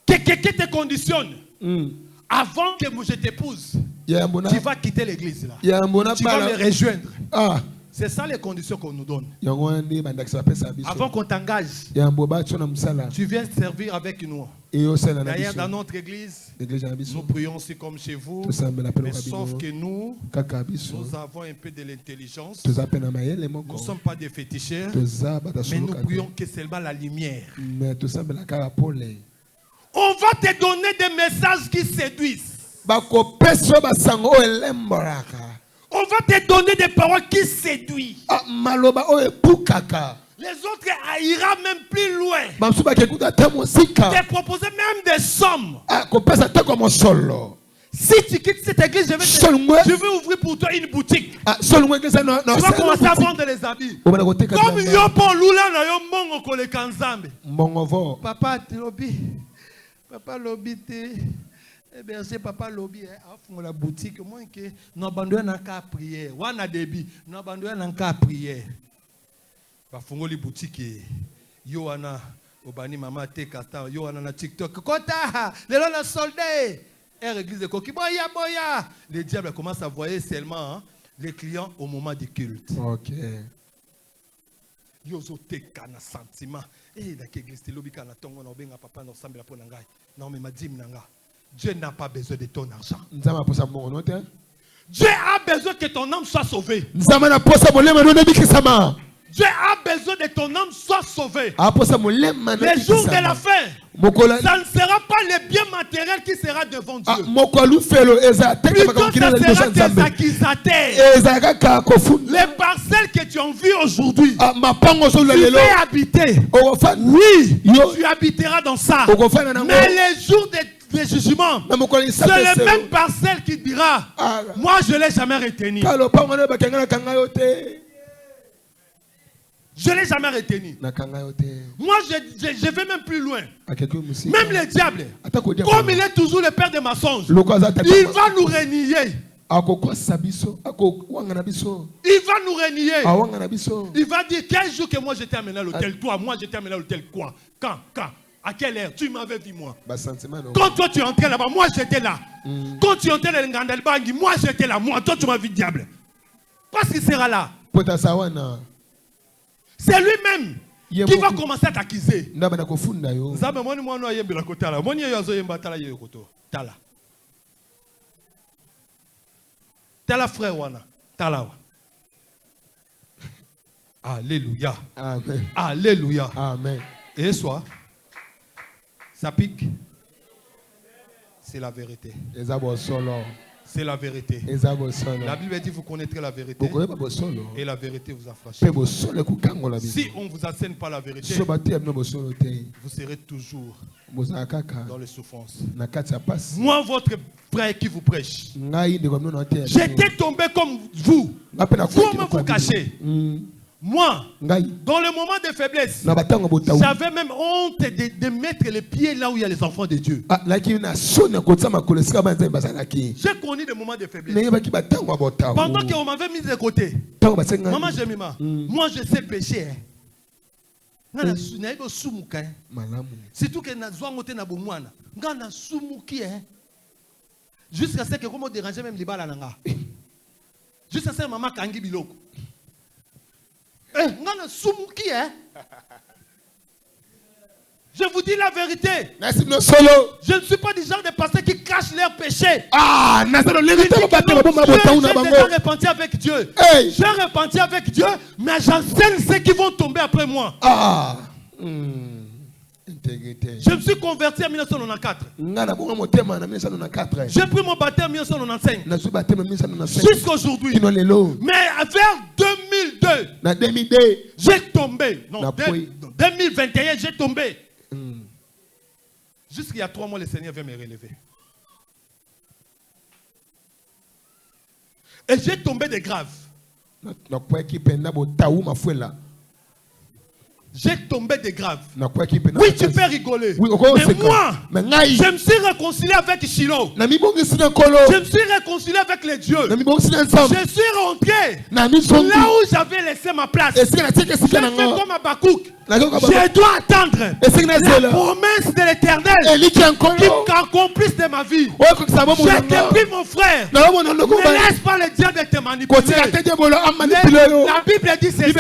Que quelqu'un te conditionne. Avant que je t'épouse, tu vas quitter l'église là. Tu vas me rejoindre. C'est ça les conditions qu'on nous donne. Avant qu'on t'engage, tu viens servir avec nous. D'ailleurs, dans notre église, nous prions aussi comme chez vous. Mais sauf que nous avons un peu de l'intelligence. Nous ne sommes pas des féticheurs. Mais nous prions que seulement la lumière. On va te donner des messages qui séduisent. On va te donner des paroles qui séduisent. Les autres ira même plus loin. Te proposer même des sommes. Si tu quittes cette église, je vais ouvrir pour toi une boutique. Tu vas commencer à vendre les habits. Comme Yopo Lula na yo mongo kole kanzambe. Papa lobby. Papa lobby te. Eh bien, c'est papa lobby a fond la boutique moins que nous abandonnons en cas prière. Wana débit, nous abandonnons en cas prière. Ba fongo li boutique yo ana obani mama te kasta yo ana na TikTok. Kota, les là na soldats. Église de Koki boya boya. Le diable commence à voir seulement les clients au moment du culte. OK. Yo zo te kana sentiment. Eh la église te lobby kana tongo na benga papa no sambela po ngai. Non mais ma dim nanga. Dieu n'a pas besoin de ton argent. Dieu a besoin que ton âme soit sauvée. Dieu a besoin de ton âme soit sauvée. Les jours de la fin, ça ne sera pas le bien matériel qui sera devant Dieu. Plutôt ça sera tes accusateurs. Les parcelles que tu as vues aujourd'hui, tu vas habiter. Oui, tu habiteras dans ça. Mais les jours de jugement, c'est le même parcelle qui dira, moi je ne l'ai jamais retenu. Je ne l'ai jamais retenu. Moi, je vais même plus loin. Même le diable, comme il est toujours le père des mensonges, il va nous renier. Il va nous renier. Il va dire, quel jour que moi j'étais amené à l'hôtel, toi, moi j'étais amené à l'hôtel, quoi? Quand À quelle heure? Tu m'avais vu, moi. Quand toi tu entrais là-bas, moi j'étais là. Quand tu entrais dans le Ngandalbangi, moi j'étais là. Moi, toi tu m'as vu, diable. Parce qu'il sera là. C'est lui-même qui va commencer à t'accuser. Tala frère wana. Tala. Alléluia. Amen. Alléluia. Amen. Et soit. Ça pique. C'est la vérité. C'est la vérité. La Bible dit vous connaîtrez la vérité. Et la vérité vous affranchira. Si on ne vous enseigne pas la vérité, vous serez toujours dans les souffrances. Moi, votre frère qui vous prêche, j'étais tombé comme vous. Vous vous cachez. Moi, dans le moment de faiblesse, j'avais même honte de mettre les pieds là où il y a les enfants de Dieu. J'ai connu des moments de faiblesse. Pendant qu'on m'avait mis de côté, maman, j'ai mis ma. Moi, je sais pécher. Surtout que jusqu'à ce que comme on dérangeait même les balles. Jusqu'à ce que maman kangi biloko. Je vous dis la vérité. Je ne suis pas du genre de pasteurs qui cachent leurs péchés. J'ai repenti avec Dieu. J'ai repenti avec Dieu, mais j'enseigne ceux qui vont tomber après moi. Je me suis converti en 1994. J'ai pris mon baptême en 1995. Jusqu'à aujourd'hui. Mais vers 2002, j'ai tombé. Non, 2021, j'ai tombé. Jusqu'il y a 3 mois, le Seigneur vient me relever. Et j'ai tombé de grave. J'ai tombé de grave. Oui, tu peux rigoler. Mais moi, je me suis réconcilié avec Shiloh. Je me suis réconcilié avec les dieux. Je suis rentré là où j'avais laissé ma place. J'ai fait comme Habakkuk. Je dois attendre la promesse de l'Éternel qui accomplisse de ma vie. J'ai pris mon frère. Ne laisse pas le diable te manipuler. La Bible dit ceci.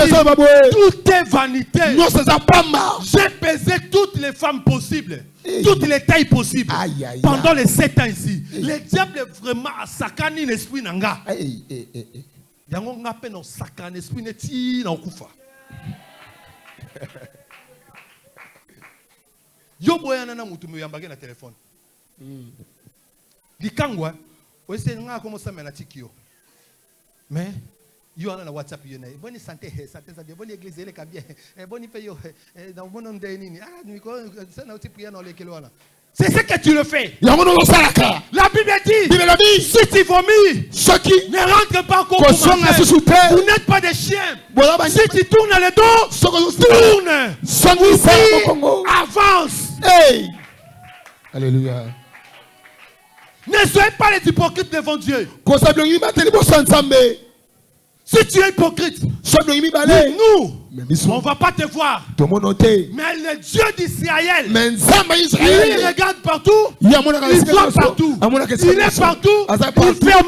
Tout est vanité. J'ai pesé toutes les femmes possibles. Toutes les tailles possibles. Pendant les 7 ans ici. Le diable est vraiment à sakani l'esprit nanga. Yango ngape no sakani l'esprit neti na okufa. Yo boyana na mutu muyambage na téléphone. Dikangwa, oise nga commencer à tikio. Mais yo ana na WhatsApp yo na bonne santé ça bonne église elle ka bien bonne paye yo dans mon nom de nini niko ça na prier dans les kelwana. C'est ce que tu le fais. La Bible dit, si tu vomis, ne rentre pas encore. Vous n'êtes pas des chiens. Si tu tournes le dos, tourne. Avance. Hey. Alléluia. Ne soyez pas les hypocrites devant Dieu. Si tu es hypocrite, nous, on ne va pas te voir. Mais le Dieu d'Israël, il regarde partout, il voit partout, il est partout, il fait en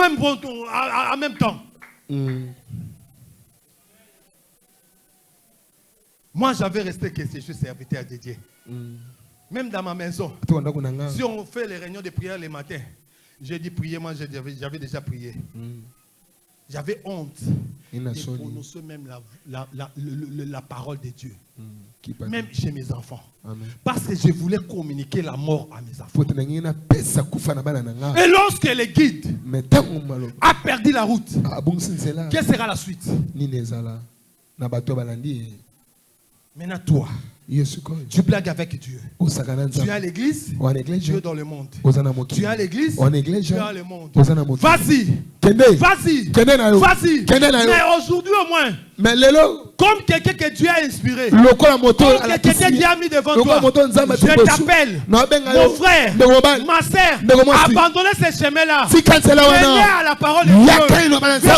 même temps. Moi, j'avais resté que je suis serviteur de Dieu. Même dans ma maison, si on fait les réunions de prière les matins, j'ai dit prier, moi j'avais déjà prié. J'avais honte de prononcer même la parole de Dieu. Même chez mes enfants. Amen. Parce que je voulais communiquer la mort à mes enfants. Et lorsque le guide a perdu la route, quelle sera la suite? Maintenant toi, tu blagues avec Dieu. Tu es à l'église, Dieu dans le monde. Tu es à l'église, Dieu dans le monde. Vas-y, vas-y, vas-y. Mais aujourd'hui au moins, Comme quelqu'un que Dieu a inspiré. Comme quelqu'un que Dieu a mis devant toi. Je t'appelle, mon frère, ma soeur, abandonnez ces chemins-là. Venez à la parole de Dieu.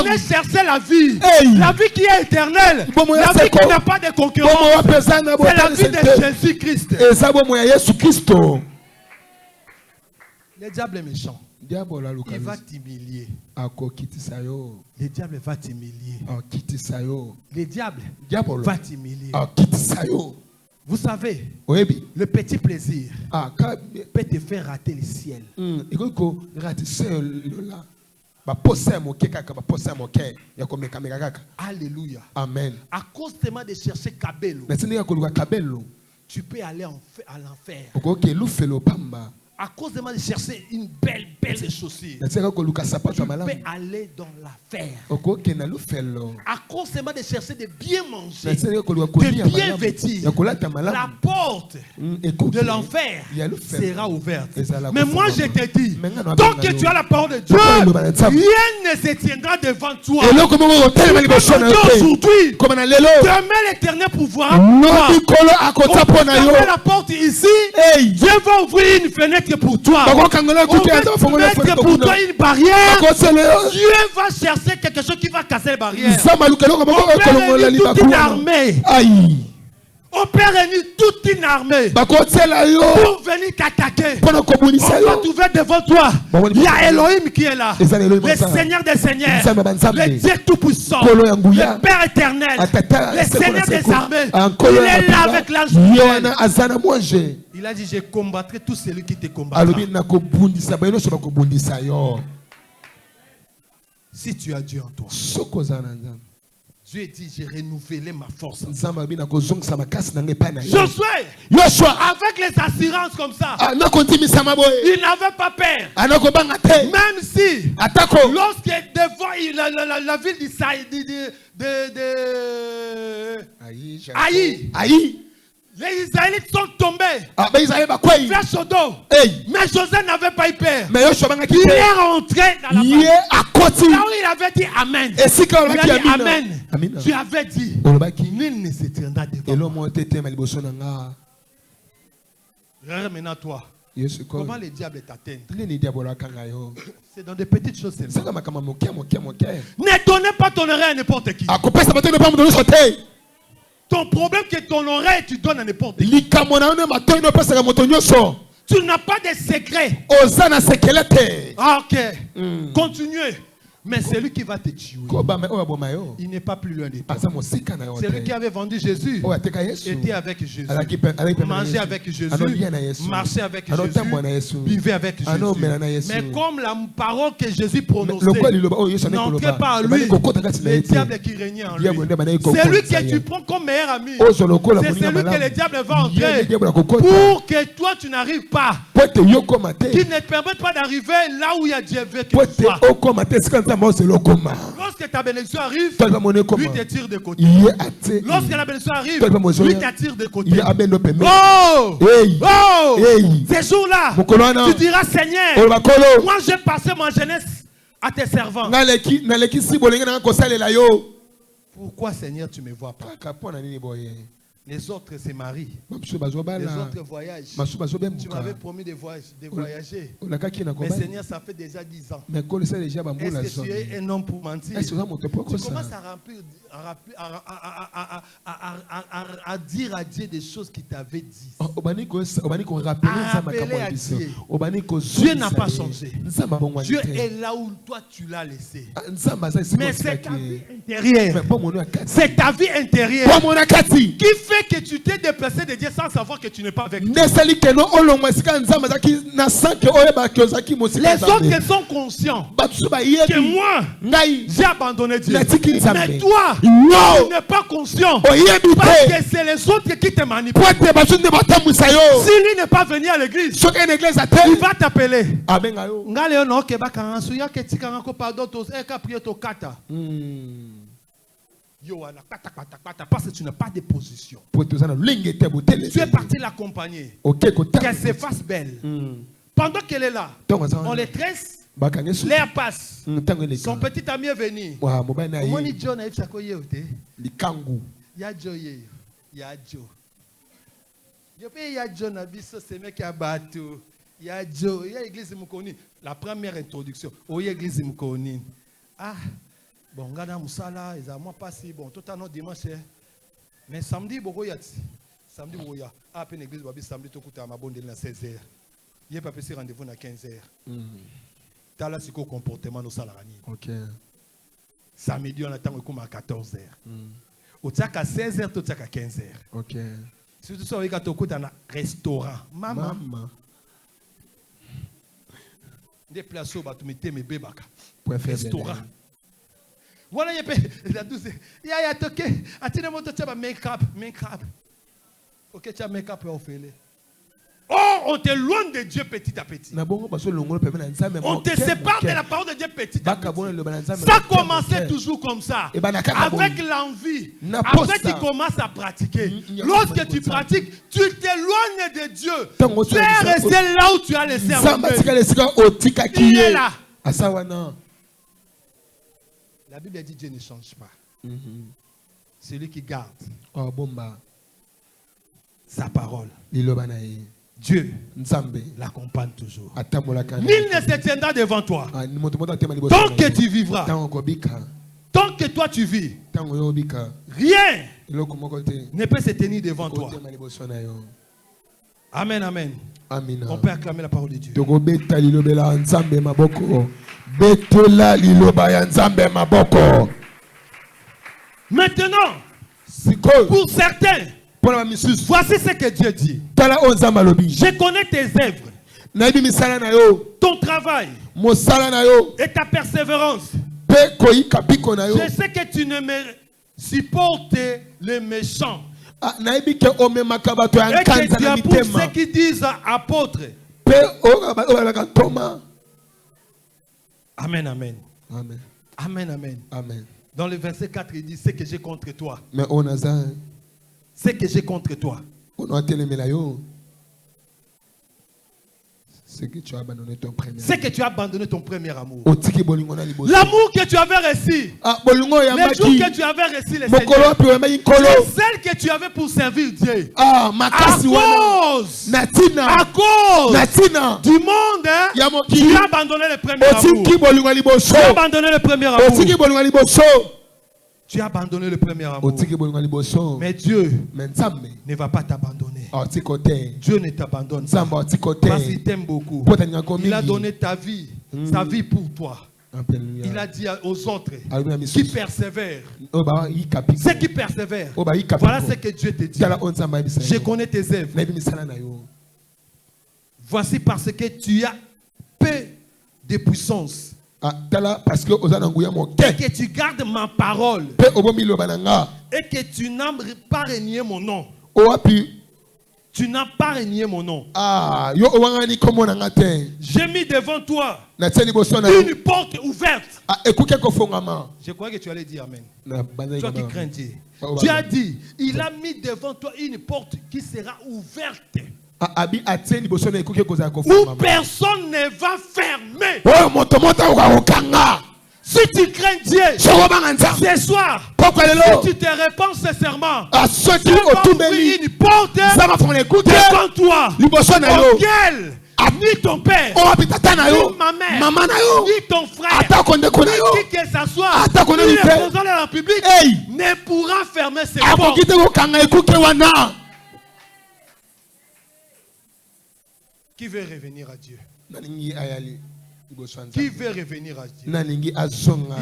Venez chercher la vie. La vie qui est éternelle. La vie qui n'a pas de concurrence. C'est la vie de Jésus-Christ. Le diable est méchant. Il va t'humilier. Le diable va t'humilier. Le diable va t'humilier. Vous savez, le petit plaisir peut te faire rater le ciel. Alléluia. Amen. À cause tellement de chercher Kabelo, tu peux aller à l'enfer. À cause de chercher une belle chaussure, tu peux aller dans l'affaire. À cause de chercher de bien manger, de bien vêtir, la porte de l'enfer sera ouverte. Mais moi je te dis, tant que tu as la parole de Dieu, rien ne se tiendra devant toi. Aujourd'hui, demain l'Éternel pouvoir fermer la porte ici, Dieu va ouvrir une fenêtre pour toi. On va mettre pour toi une barrière. Dieu va chercher quelque chose qui va casser les barrières. On peut réunir toute une armée. On peut réunir toute une armée pour venir t'attaquer. On va trouver devant toi. Il y a Elohim qui est là. Le Seigneur des Seigneurs. Le Dieu Tout-Puissant. Le Père éternel. Le Seigneur des armées. Il est là avec l'ange. Il a dit, je combattrai tout celui qui te combattra. Si tu as Dieu en toi. Dieu dit, j'ai renouvelé ma force. Josué, avec les assurances comme ça, il n'avait pas peur. Même si, lorsque devant la ville Aïe, les Israélites sont tombés vers Sodome. Mais Josué n'avait pas eu peur. Il est rentré dans la ville. Là où il avait dit Amen. Il a dit Amen. Tu avais dit, nul ne se tiendra devant moi. Regarde maintenant toi. Comment les diables t'atteignent? C'est dans des petites choses seulement. Ne donnez pas ton oreille à n'importe qui. Ton problème que ton oreille tu donnes à n'importe qui. Tu n'as pas de secret. Ah, ok. Continuez. Mais c'est lui qui va te tuer. Il n'est pas plus loin de toi. C'est lui qui avait vendu Jésus. Était avec Jésus. Mangeait avec Jésus. Marchait avec Jésus. Vivait avec Jésus. Mais comme la parole que Jésus prononçait n'entrait pas en lui, le diable qui régnait en lui. C'est lui que tu prends comme meilleur ami. C'est celui que le diable va entrer pour que toi tu n'arrives pas. Qui ne te permette pas d'arriver là où il y a Dieu veut que tu sois. Lorsque ta bénédiction arrive, lui te tire de côté. Lorsque la bénédiction arrive, lui t'attire de côté. Oh! Ces jours-là, tu diras Seigneur, moi j'ai passé ma jeunesse à tes servants. Pourquoi Seigneur tu ne me vois pas? Les autres se marient. Les autres voyagent. Tu m'avais promis de voyager. Mais Seigneur, ça fait déjà 10 ans. Est-ce que tu es un homme pour mentir? Tu commences à dire à Dieu des choses qu'il t'avait dit. Dieu n'a pas changé. Dieu est là où toi tu l'as laissé. Mais c'est ta vie intérieure. C'est ta vie intérieure qui fait que tu t'es déplacé de Dieu sans savoir que tu n'es pas avec Dieu. Les autres sont conscients que moi, j'ai abandonné Dieu. Mais toi, tu n'es pas conscient. Parce que c'est les autres qui te manipulent. Si lui n'est pas venu à l'église, il va t'appeler. Parce que tu n'as pas de position. Tu es parti l'accompagner. Qu'elle se fasse belle. Pendant qu'elle est là, on les tresse. L'air passe. Son petit ami est venu. Comment dit John a Joe. Il y a John a c'est mec qui a battu. Il y a Joe. Il y a l'église Mukoni. La première introduction. Il y a l'église Mukoni. Ah, bon, regarde Moussala, ils ont passé. Bon, tout un autre dimanche. Mais samedi, beaucoup y a. Samedi, beaucoup y a. Ah, puis l'église, samedi, tout coûte à ma bonne à 16h. Il n'y a pas passé rendez-vous à 15h. T'as là, c'est quoi le comportement de salariés. Ok. Samedi, on attend comme à 14h. Au tchak à 16h, tout tchak à 15h. Ok. Surtout ça, on a un restaurant. Maman. Des places où tu mets mes bébés. Restaurant. Voilà, il y a 12. Il y a toqué. Attends-moi, tu as make-up. Ok, tu as make-up et on fait les. Oh, on t'éloigne de Dieu petit à petit. On te sépare de la parole de Dieu petit à petit. Ça commençait toujours comme ça. Avec l'envie. Après, tu commences à pratiquer. Lorsque tu pratiques, tu t'éloignes de Dieu. Tu es resté là où tu as laissé un. Il est là. La Bible dit Dieu ne change pas. Celui qui garde sa parole. Dieu l'accompagne toujours. Nul ne se tiendra devant toi. Tant que tu vivras. Tant que toi tu vis. Rien ne peut se tenir devant toi. Amen, amen. On peut acclamer la parole de Dieu. Maintenant, pour certains, voici ce que Dieu dit. Je connais tes œuvres, ton travail et ta persévérance. Je sais que tu ne me supportes les méchants. Et que tu approuves ceux qui disent apôtres. Amen, amen. Amen. Amen, amen. Amen. Dans le verset 4, il dit, c'est que j'ai contre toi. C'est que j'ai contre toi. C'est que tu as abandonné ton premier amour. C'est que tu as abandonné ton premier amour. L'amour que tu avais reçu. Les jours que tu avais reçu les Seigneurs. Celle que tu avais pour servir Dieu. À cause du monde, tu as abandonné le premier amour. Tu as abandonné le premier amour. Tu as abandonné le premier amour. Mais Dieu ne va pas t'abandonner. Dieu ne t'abandonne pas. Parce qu'il t'aime beaucoup. Il a donné ta vie, sa vie pour toi. Il a dit aux autres qui persévèrent. Ceux qui persévèrent. Voilà ce que Dieu te dit. Je connais tes œuvres. Voici parce que tu as peu de puissance. Et que tu gardes ma parole. Et que tu n'as pas renié mon nom. Tu n'as pas renié mon nom. J'ai mis devant toi une porte ouverte. Je crois que tu allais dire amen. Toi qui crains Dieu. Tu as dit, il a mis devant toi une porte qui sera ouverte. Où personne ne va fermer. Si tu crains Dieu, ce soir, si tu te répands sincèrement, tu vas ouvrir une porte devant toi, auquel ni ton père, ni ma mère, ni ton frère, ni qui que ce soit, ni le président de la République ne pourra fermer ces portes. Qui veut revenir à Dieu? Qui veut revenir à Dieu?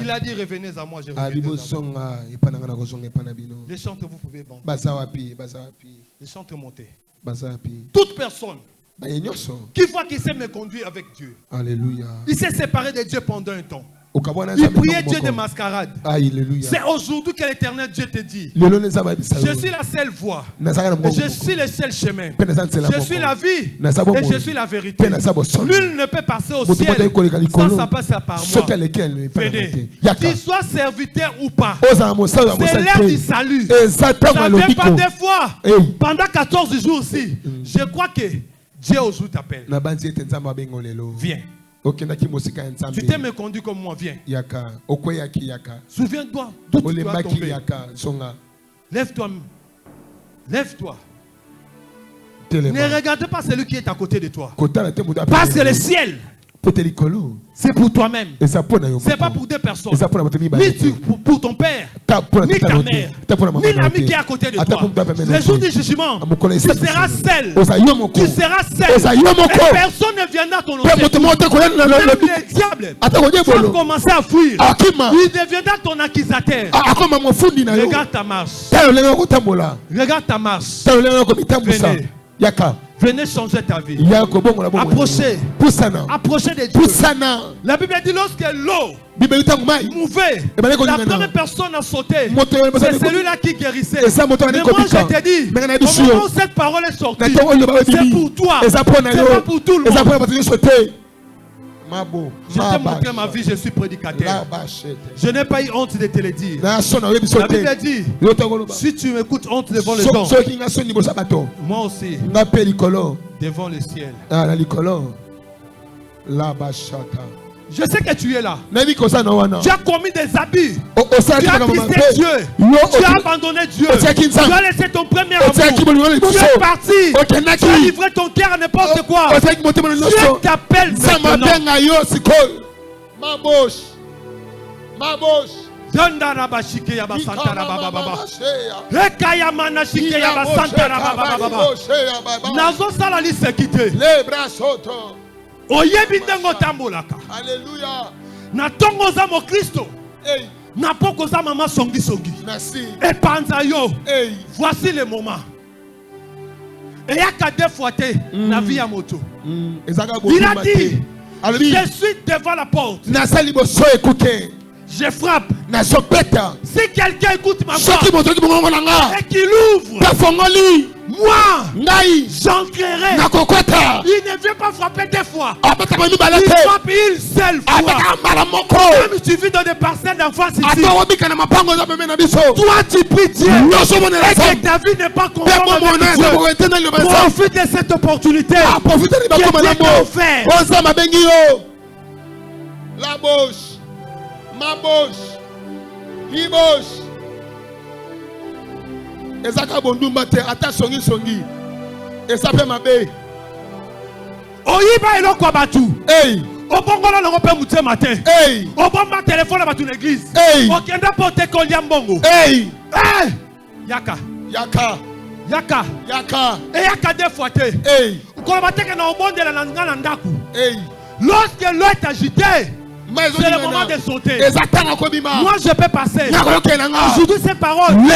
Il a dit revenez à moi, je reviendrai à vous. Les chants que vous pouvez monter. Les chants monter. Toute personne qui voit qu'il sait me conduire avec Dieu. Alléluia. Il s'est séparé de Dieu pendant un temps. Il priait Dieu de mascarade. C'est aujourd'hui que l'Éternel Dieu te dit, je suis la seule voie, je suis le seul chemin, je suis la vie et je suis la vérité. Nul ne peut passer au ciel sans ça passer par moi. Venez, qu'il soit serviteur ou pas, c'est l'heure du salut. Ça ne fait pas des fois. Pendant 14 jours aussi, je crois que Dieu aujourd'hui t'appelle. Viens. Tu t'es méconduit comme moi, viens. Souviens-toi d'où tu dois tomber. Lève-toi. Lève-toi. Ne regarde pas celui qui est à côté de toi. Passe le ciel. C'est pour toi-même. C'est pas pour deux personnes. Ni pour ton père, ni ta mère, ni l'ami qui est à côté de toi. Le jour du jugement, tu seras seul. Tu seras seul. Et personne ne viendra à ton secours. Même les diables vont commencer à fuir. Il deviendra ton accusateur. Regarde ta marche. Regarde ta marche. Venez. Venez changer ta vie. Approchez. Approchez de Dieu. La Bible dit lorsque l'eau mouvait, la première personne à sauter, c'est celui-là qui guérissait. Mais moi je te dis, au moment où cette parole est sortie, c'est pour toi. C'est pas pour tout le monde. Je t'ai montré ma vie, je suis prédicateur. Je n'ai pas eu honte de te le dire. La Bible dit, si tu m'écoutes honte devant les gens, moi aussi, devant le ciel. Je sais que tu es là. Tu as commis des abus. Tu as tristé Dieu. Tu as abandonné Dieu. Tu as laissé ton premier amour. Tu es parti. Tu as livré ton cœur à n'importe quoi. Dieu t'appelle maintenant. Ma bouche. Alléluia. Na tongo za mo Kristo. Na poko za mama songi songi. Merci. Et panza yo. Voici le moment. Et ya ka défoité na vie à moto. Il a dit, je suis devant la porte. Je frappe. Si quelqu'un écoute ma voix et qu'il ouvre, moi, j'entrerai. Il ne vient pas frapper deux fois. Il frappe une seule fois. Même tu vis dans des parcelles d'enfance ici. Toi, tu pries Dieu. Et que ta vie n'est pas conforme avec Dieu. Profite de cette opportunité. Que Dieu t'a offert. La bouche. Ma bouche. Ibouche. Ezaka bondumba te ata songi songi. Esape mabe. Oyiba eloko batu. Hey. Obongola longo pe mutie matin. Hey. Obomba téléphone à batu l'église. Hey. Okenda pote kolia mbongo. Hey. Hey. Yaka. Yaka. Yaka. Yaka. Et yaka deux fois te. Hey. Ukolobate ke na obondela na ngana ndaku. Hey. Lorsque l'eau est agitée, c'est le moment de sauter. Moi je peux passer. Aujourd'hui ces paroles vont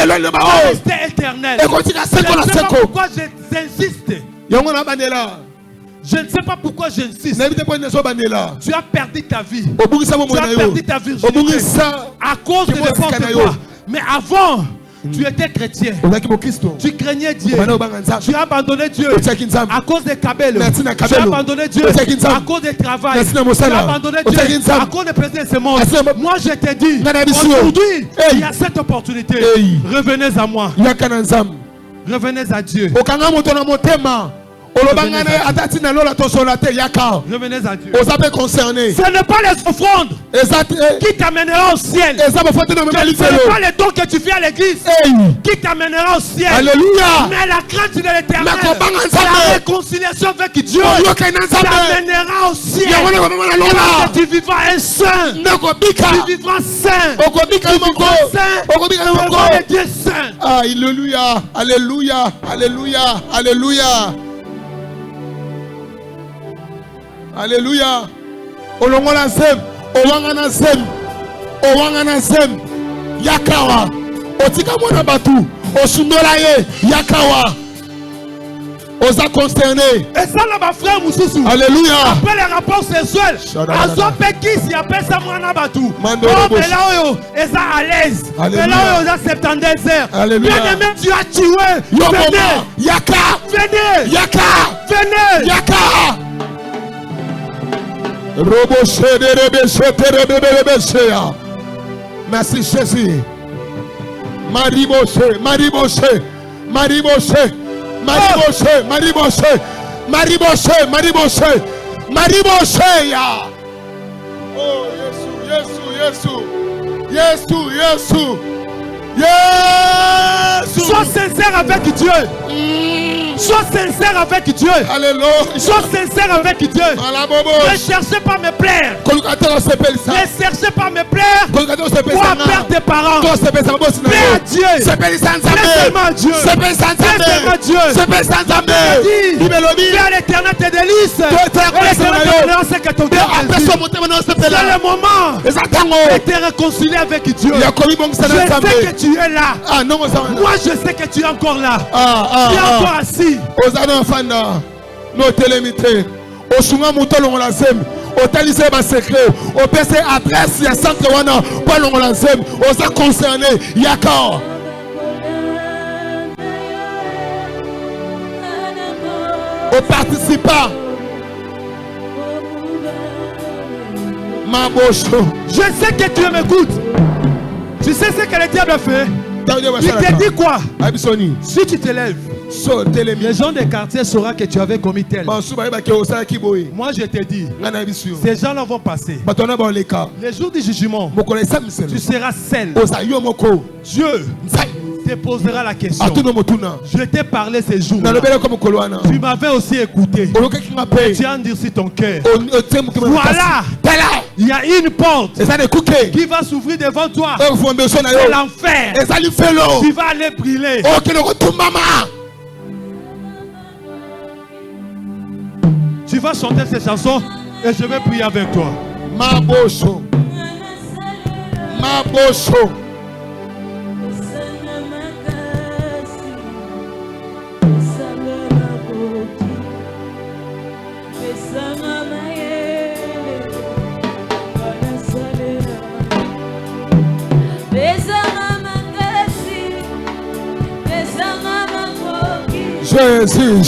rester éternelles. Je ne sais pas pourquoi j'insiste. Je ne sais pas pourquoi j'insiste. Tu as perdu ta vie. Tu as perdu ta virginité à cause de n'importe quoi. Mais avant, tu étais chrétien. Tu craignais Dieu. Tu as abandonné Dieu à cause des cabelles. Tu as abandonné Dieu à cause du travail. Tu as abandonné Dieu à cause des plaisirs de ce monde. Moi je te dis, aujourd'hui, il y a cette opportunité. Revenez à moi. Revenez à Dieu. Revenez à Dieu. Ce n'est pas les offrandes qui t'amèneront au ciel. Ce n'est pas les dons que tu fais à l'église qui t'amèneront au ciel. Alléluia. Mais la crainte de l'éternel, la réconciliation avec Dieu t'amènera au ciel. Et tu vivras un saint. Tu vivras saint. Tu vivras saint. Devant les dieux saints. Alléluia. Alléluia. Alléluia. Alléluia. Alléluia. Olongola zem, owangana zem, owangana zem. Yakawa. Otika mwana batu, osundola ye, yakawa. Osa concerné. Et ça là ma frère Moussoussou. Alléluia. Après les rapports sexuels, azo peki si appelle ça mwana batu. Oh mais là yo, esa à l'aise. Mais là yo, esa 72 heures. Alléluia. Bien aimé, tu as tué. Venez. Yaka. Venez. Yaka. Venez. Yaka. Merci Jésus. Mariboshe, Mariboshe, Mariboshe, Mariboshe, Mariboshe, Mariboshe, Mariboshe, Mariboshe, ya. Oh, Yesu. Sois sincère avec Dieu. Sois sincère avec Dieu. Alléluia. Sois sincère avec Dieu. Ne cherchez pas à me plaire. Ne cherchez pas à me plaire pour perdre tes parents. Plaire à Dieu. Plaire seulement à Dieu. Plaire seulement à Dieu. Fais à l'Éternel tes délices. Et l'Éternel te donnera ce que ton cœur désire. C'est le moment de te réconcilier avec Dieu. Je sais que tu es là. Moi je sais que tu es encore là. Tu es encore assis. Otalise ba secret, o pese adresse ya centre wana pa longola nzem, oza concerné yaka. O participa. Mabocho. Je sais que tu m'écoutes. Tu sais ce que le diable a fait? Il te dit quoi? Si tu te lèves, les gens des quartiers sauront que tu avais commis tel. Moi je te dis, ces gens-là vont passer. Les jours du jugement, tu seras seul. Dieu te posera la question. Je t'ai parlé ces jours. Tu m'avais aussi écouté. Tu as endurci ton cœur. Voilà. Il y a une porte qui va s'ouvrir devant toi. C'est l'enfer. Tu vas aller brûler. Tu vas chanter ces chansons et je vais prier avec toi. Mabocho. Jésus.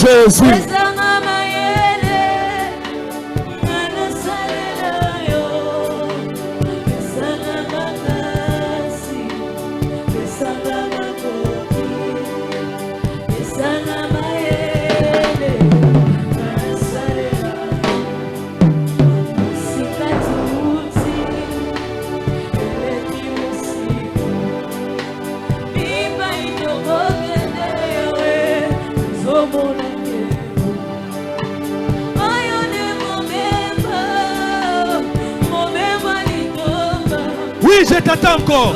Oui, je t'attends encore.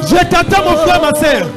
Je t'attends, mon frère, ma soeur.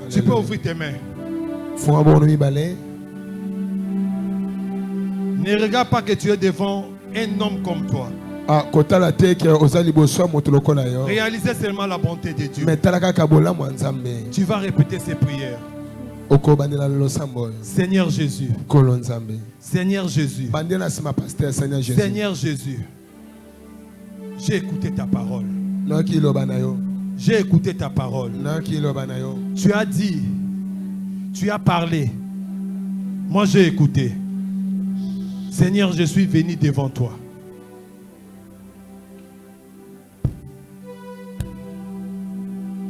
Tu peux ouvrir tes mains. Ne regarde pas que tu es devant un homme comme toi. Réalisez seulement la bonté de Dieu. Tu vas répéter ces prières. Seigneur Jésus. Seigneur Jésus. Seigneur Jésus. J'ai écouté ta parole. J'ai écouté ta parole. Tu as dit, tu as parlé. Moi j'ai écouté. Seigneur, je suis venu devant toi.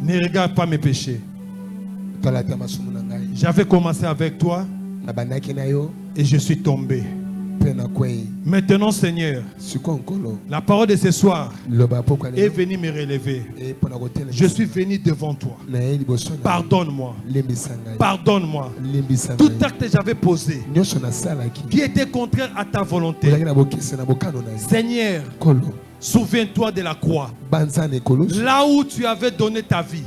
Ne regarde pas mes péchés. J'avais commencé avec toi et je suis tombé. Maintenant, Seigneur, la parole de ce soir est venue me relever. Je suis venu devant toi. Pardonne-moi. Pardonne-moi. Tout acte que j'avais posé qui était contraire à ta volonté, Seigneur, Souviens-toi de la croix. Là où tu avais donné ta vie.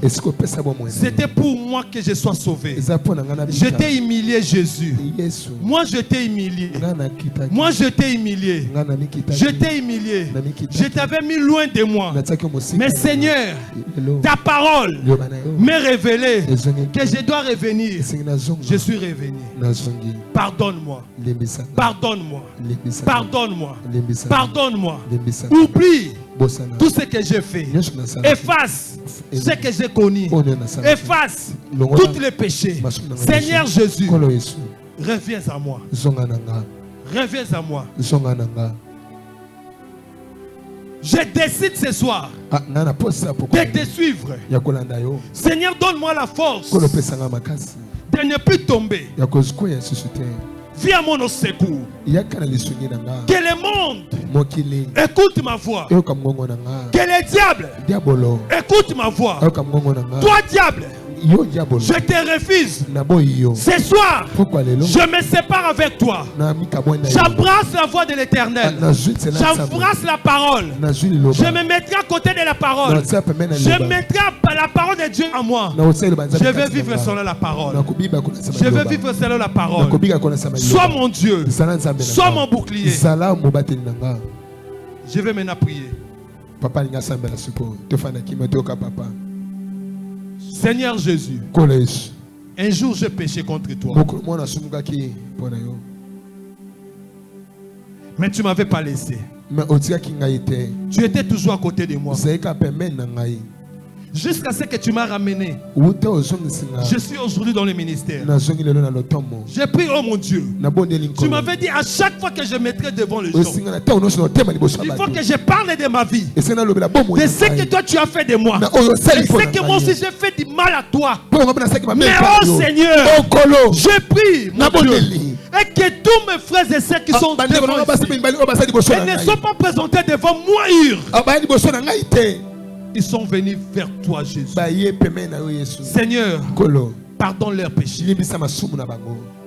C'était pour moi que je sois sauvé. Je t'ai humilié, Jésus. Moi, je t'ai humilié. Moi, je t'ai humilié. Je t'ai humilié. Je t'avais mis loin de moi. Mais Seigneur, ta parole m'est révélée que je dois revenir. Je suis revenu. Pardonne-moi. Pardonne-moi. Pardonne-moi. Pardonne-moi. Oublie tout ce que j'ai fait. Efface ce que j'ai connu. Efface tous les péchés. Seigneur Jésus, reviens à moi. Reviens à moi. Je décide ce soir de te suivre. Seigneur, donne-moi la force de ne plus tomber. Viens à mon secours. Que le monde écoute ma voix. Que le diable écoute ma voix. Toi, diable, je te refuse. Ce soir, je me sépare avec toi. J'embrasse la voix de l'Éternel. J'embrasse la parole. Je me mettrai à côté de la parole. Je mettrai la parole de Dieu à moi. Je vais vivre selon la parole. Je vais vivre selon la parole. Sois mon Dieu. Sois mon bouclier. Je vais maintenant prier. Seigneur Jésus, un jour j'ai péché contre toi. Mais tu ne m'avais pas laissé. Tu étais toujours à côté de moi. Jusqu'à ce que tu m'as ramené. Je suis aujourd'hui dans le ministère. J'ai pris, oh mon Dieu. Tu m'avais dit à chaque fois que je mettrai devant le jour, il faut que je parle de ma vie, de ce que toi tu as fait de moi, de ce que moi aussi j'ai fait du mal à toi. Mais oh Seigneur, je prie, mon Dieu, et que tous mes frères et sœurs qui sont devant ici, ils ne sont pas présentés devant moi. Ils sont venus vers toi, Jésus. Seigneur, pardonne leurs péchés.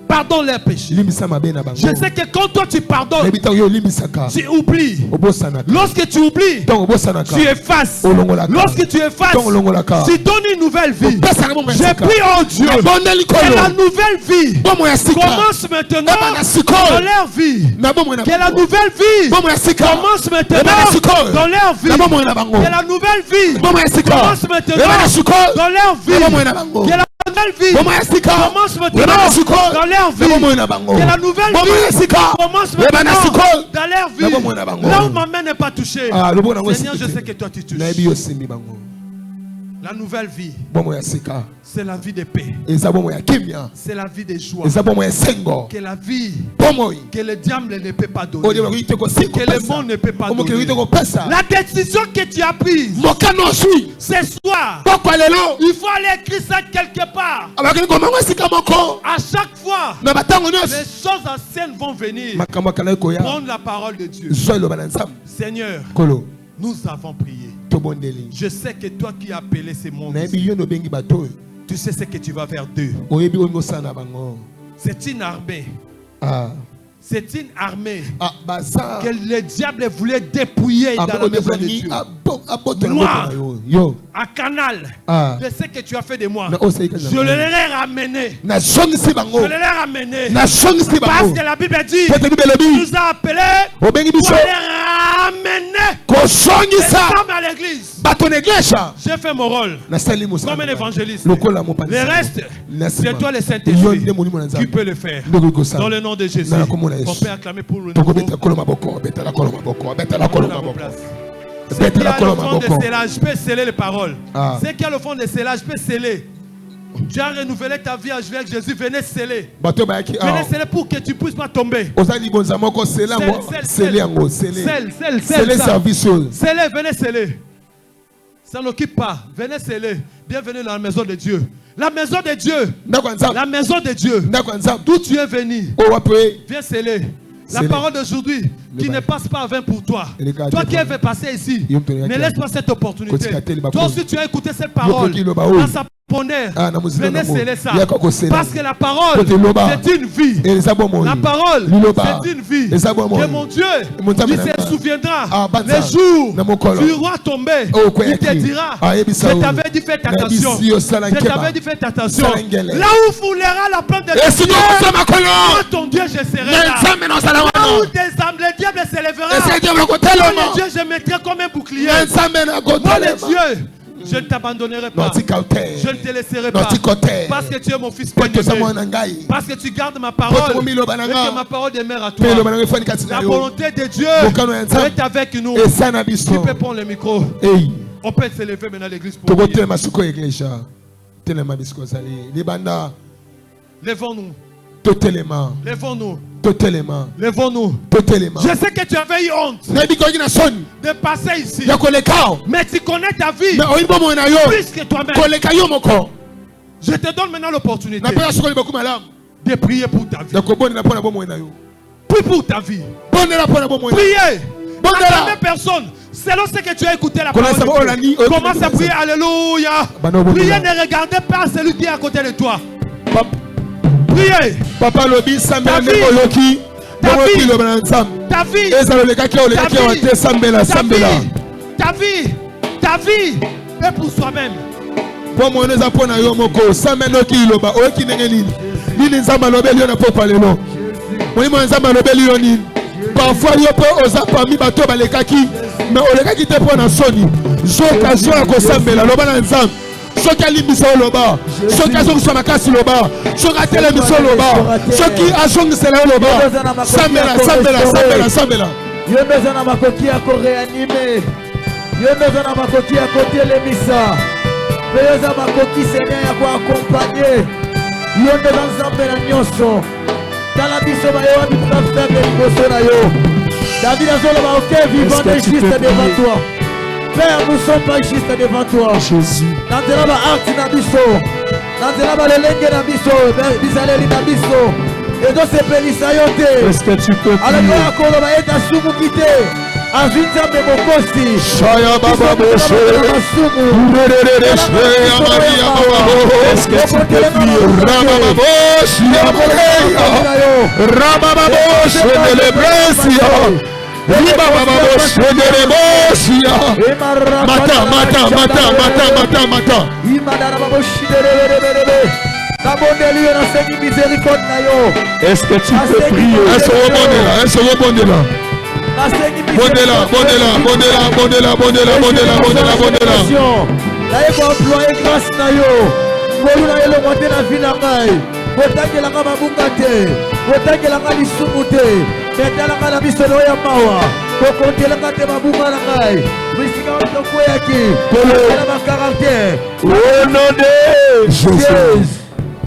Pardonne leurs péchés. Je sais que quand toi tu pardonnes, tu oublies. Lorsque tu oublies, tu effaces. Lorsque tu effaces, tu donnes une nouvelle vie. Je prie, oh Dieu, que la nouvelle vie commence maintenant dans leur vie. Que la nouvelle vie commence maintenant dans leur vie. Que la nouvelle vie commence maintenant dans leur vie. nouvelle vie commence maintenant dans leur vie. Que la nouvelle vie commence maintenant dans leur vie. Là où ma main n'est pas touchée, Seigneur, je sais que toi tu touches. La nouvelle vie, c'est la vie de paix. C'est la vie de joie. Que la vie que le diable ne peut pas donner, que le monde ne peut pas donner. La décision que tu as prise ce soir, il faut aller écrire ça quelque part. À chaque fois, les choses anciennes vont venir. Prendre la parole de Dieu. Seigneur, nous avons prié. Je sais que toi qui as appelé ces mondes, tu sais ce que tu vas faire d'eux. C'est une armée. C'est une armée que le diable voulait dépouiller dans la maison de Dieu. Moi, à Canal, de ce que tu as fait de moi, je leur ai ramené. Je leur ai ramené. Parce que la Bible dit, tu nous as appelés pour les ramener ensemble à l'église. J'ai fait mon rôle comme un évangéliste. Le reste, c'est toi le Saint-Esprit qui peut le faire. Dans le nom de Jésus, on peut acclamer pour le nouveau. C'est qui a le fond de scellage, je peux sceller les paroles. C'est qui a le fond de scellage, je peux sceller. Tu as renouvelé ta vie avec Jésus, venez sceller. Venez sceller pour que tu ne puisses pas tomber. Scellez, venez sceller. Ça n'occupe pas. Venez sceller. Bienvenue dans la maison de Dieu. La maison de Dieu. La maison de Dieu. D'où tu es venu. Viens sceller. La parole d'aujourd'hui qui ne passe pas à 20 pour toi. Toi qui veux passer ici, ne laisse pas cette opportunité. Toi aussi tu as écouté cette parole. Ponner, venez sceller ça. Parce que la parole, c'est une vie. La parole, c'est une vie. Que mon Dieu, il se souviendra les jours du roi tombé. Il te dira, je t'avais dit faites attention. Je t'avais dit faites attention. Là où foulera la plante de Dieu, moi ton Dieu, je serai là. Là où le diable s'élèvera, moi Dieu, je mettrai comme un bouclier. Moi le Dieu, je ne t'abandonnerai pas. Je ne te laisserai pas. Parce que tu es mon fils bien-aimé. Parce que tu gardes ma parole. Et que ma parole demeure à toi. La volonté de Dieu est avec nous. Tu peux prendre le micro. On peut s'élever maintenant à l'église pour dire. Levons-nous. Levons-nous. Levons-nous. Je sais que tu avais eu honte de passer ici. Mais tu connais ta vie. Plus que toi-même. Je te donne maintenant l'opportunité de prier pour ta vie. Prie pour ta vie. Priez. À la même personne. Selon ce que tu as écouté la parole de Dieu. Commence à prier. Alléluia. Priez, ne regardez pas celui qui est à côté de toi. Priez. Papa Lobi Sambela Neboloki. Ta vie est pour soi-même. Pour moi, nous apprenons à Yomoko. Sambela Kiloba. Oki Nengelin. Nini Zamba Lobelio na Popa Lelo. Moi, Zamba Lobelio ni. Parfois, il y a aux appamis bateau balekaki. Mais au lekaki te prend en soni. J'occasion à Kosambela. Loba na Nzam. Ceux qui a l'immission loba, ceux qui a joué sur ma casse loba, ceux qui a télé mission loba, ceux qui a joué sur la loba, Sambela. Yo besoin na makoki ya ko réanimer. Yo besoin na makoki ya côté l'émissa. Yo besoin makoki Seigneur ya ko accompagner. Yo besoin Sambela nyonso. Tala biso ba yo bi pas faire de liboso na yo. David azolo ba OK vivant et juste devant toi. Père, nous ne sommes pas juste devant toi. Jésus. Est-ce que tu peux prier? Est-ce que tu peux prier? Est-ce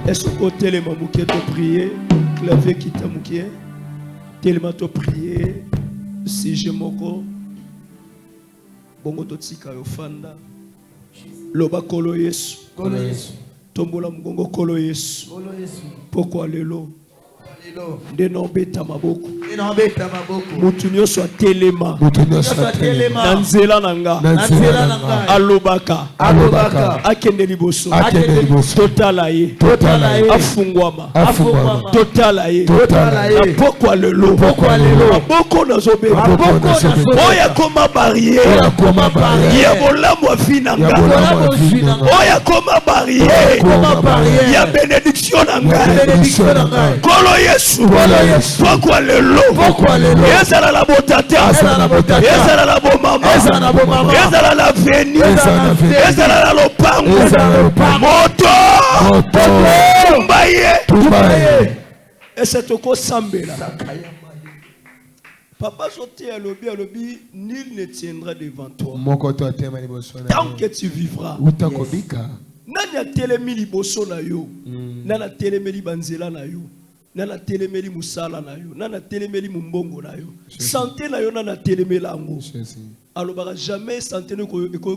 est-ce que tellement mouké te prier, clavier qui t'a mouké, tellement te prier, si je moko, bongo to tika yo fanda, loba kolo Yesu, tombola mgongo kolo Yesu, pourquoi lelo? Ndenobeta maboko. Mutu nyonso atelema. Nanzela nanga. Alobaka. Akende liboso. Totala ye. Afungwama. Totala ye. Apokwa lelo. Aboko nazobeba. Oya koma barrière. Ya bolamu afinanga. Oya koma barrière. Ya bénédiction nanga. Kolo Yesu. Pourquoi le lot? Yezala la botata. Yezala la bomama. Yezala la veni. Yezala la lopango. Moto. Tumbaye. Et c'est au Sambela. Papa Soté à l'obi, nul ne tiendra devant toi. Tant que tu vivras. Nana telemeli liboso na yo. Nana telemeli banzela na yo. Nana telemeli musala na yo. Nana telemeli mumbongo na yo. Santé na yo nana telemela ngo. Alors jamais santé ne ko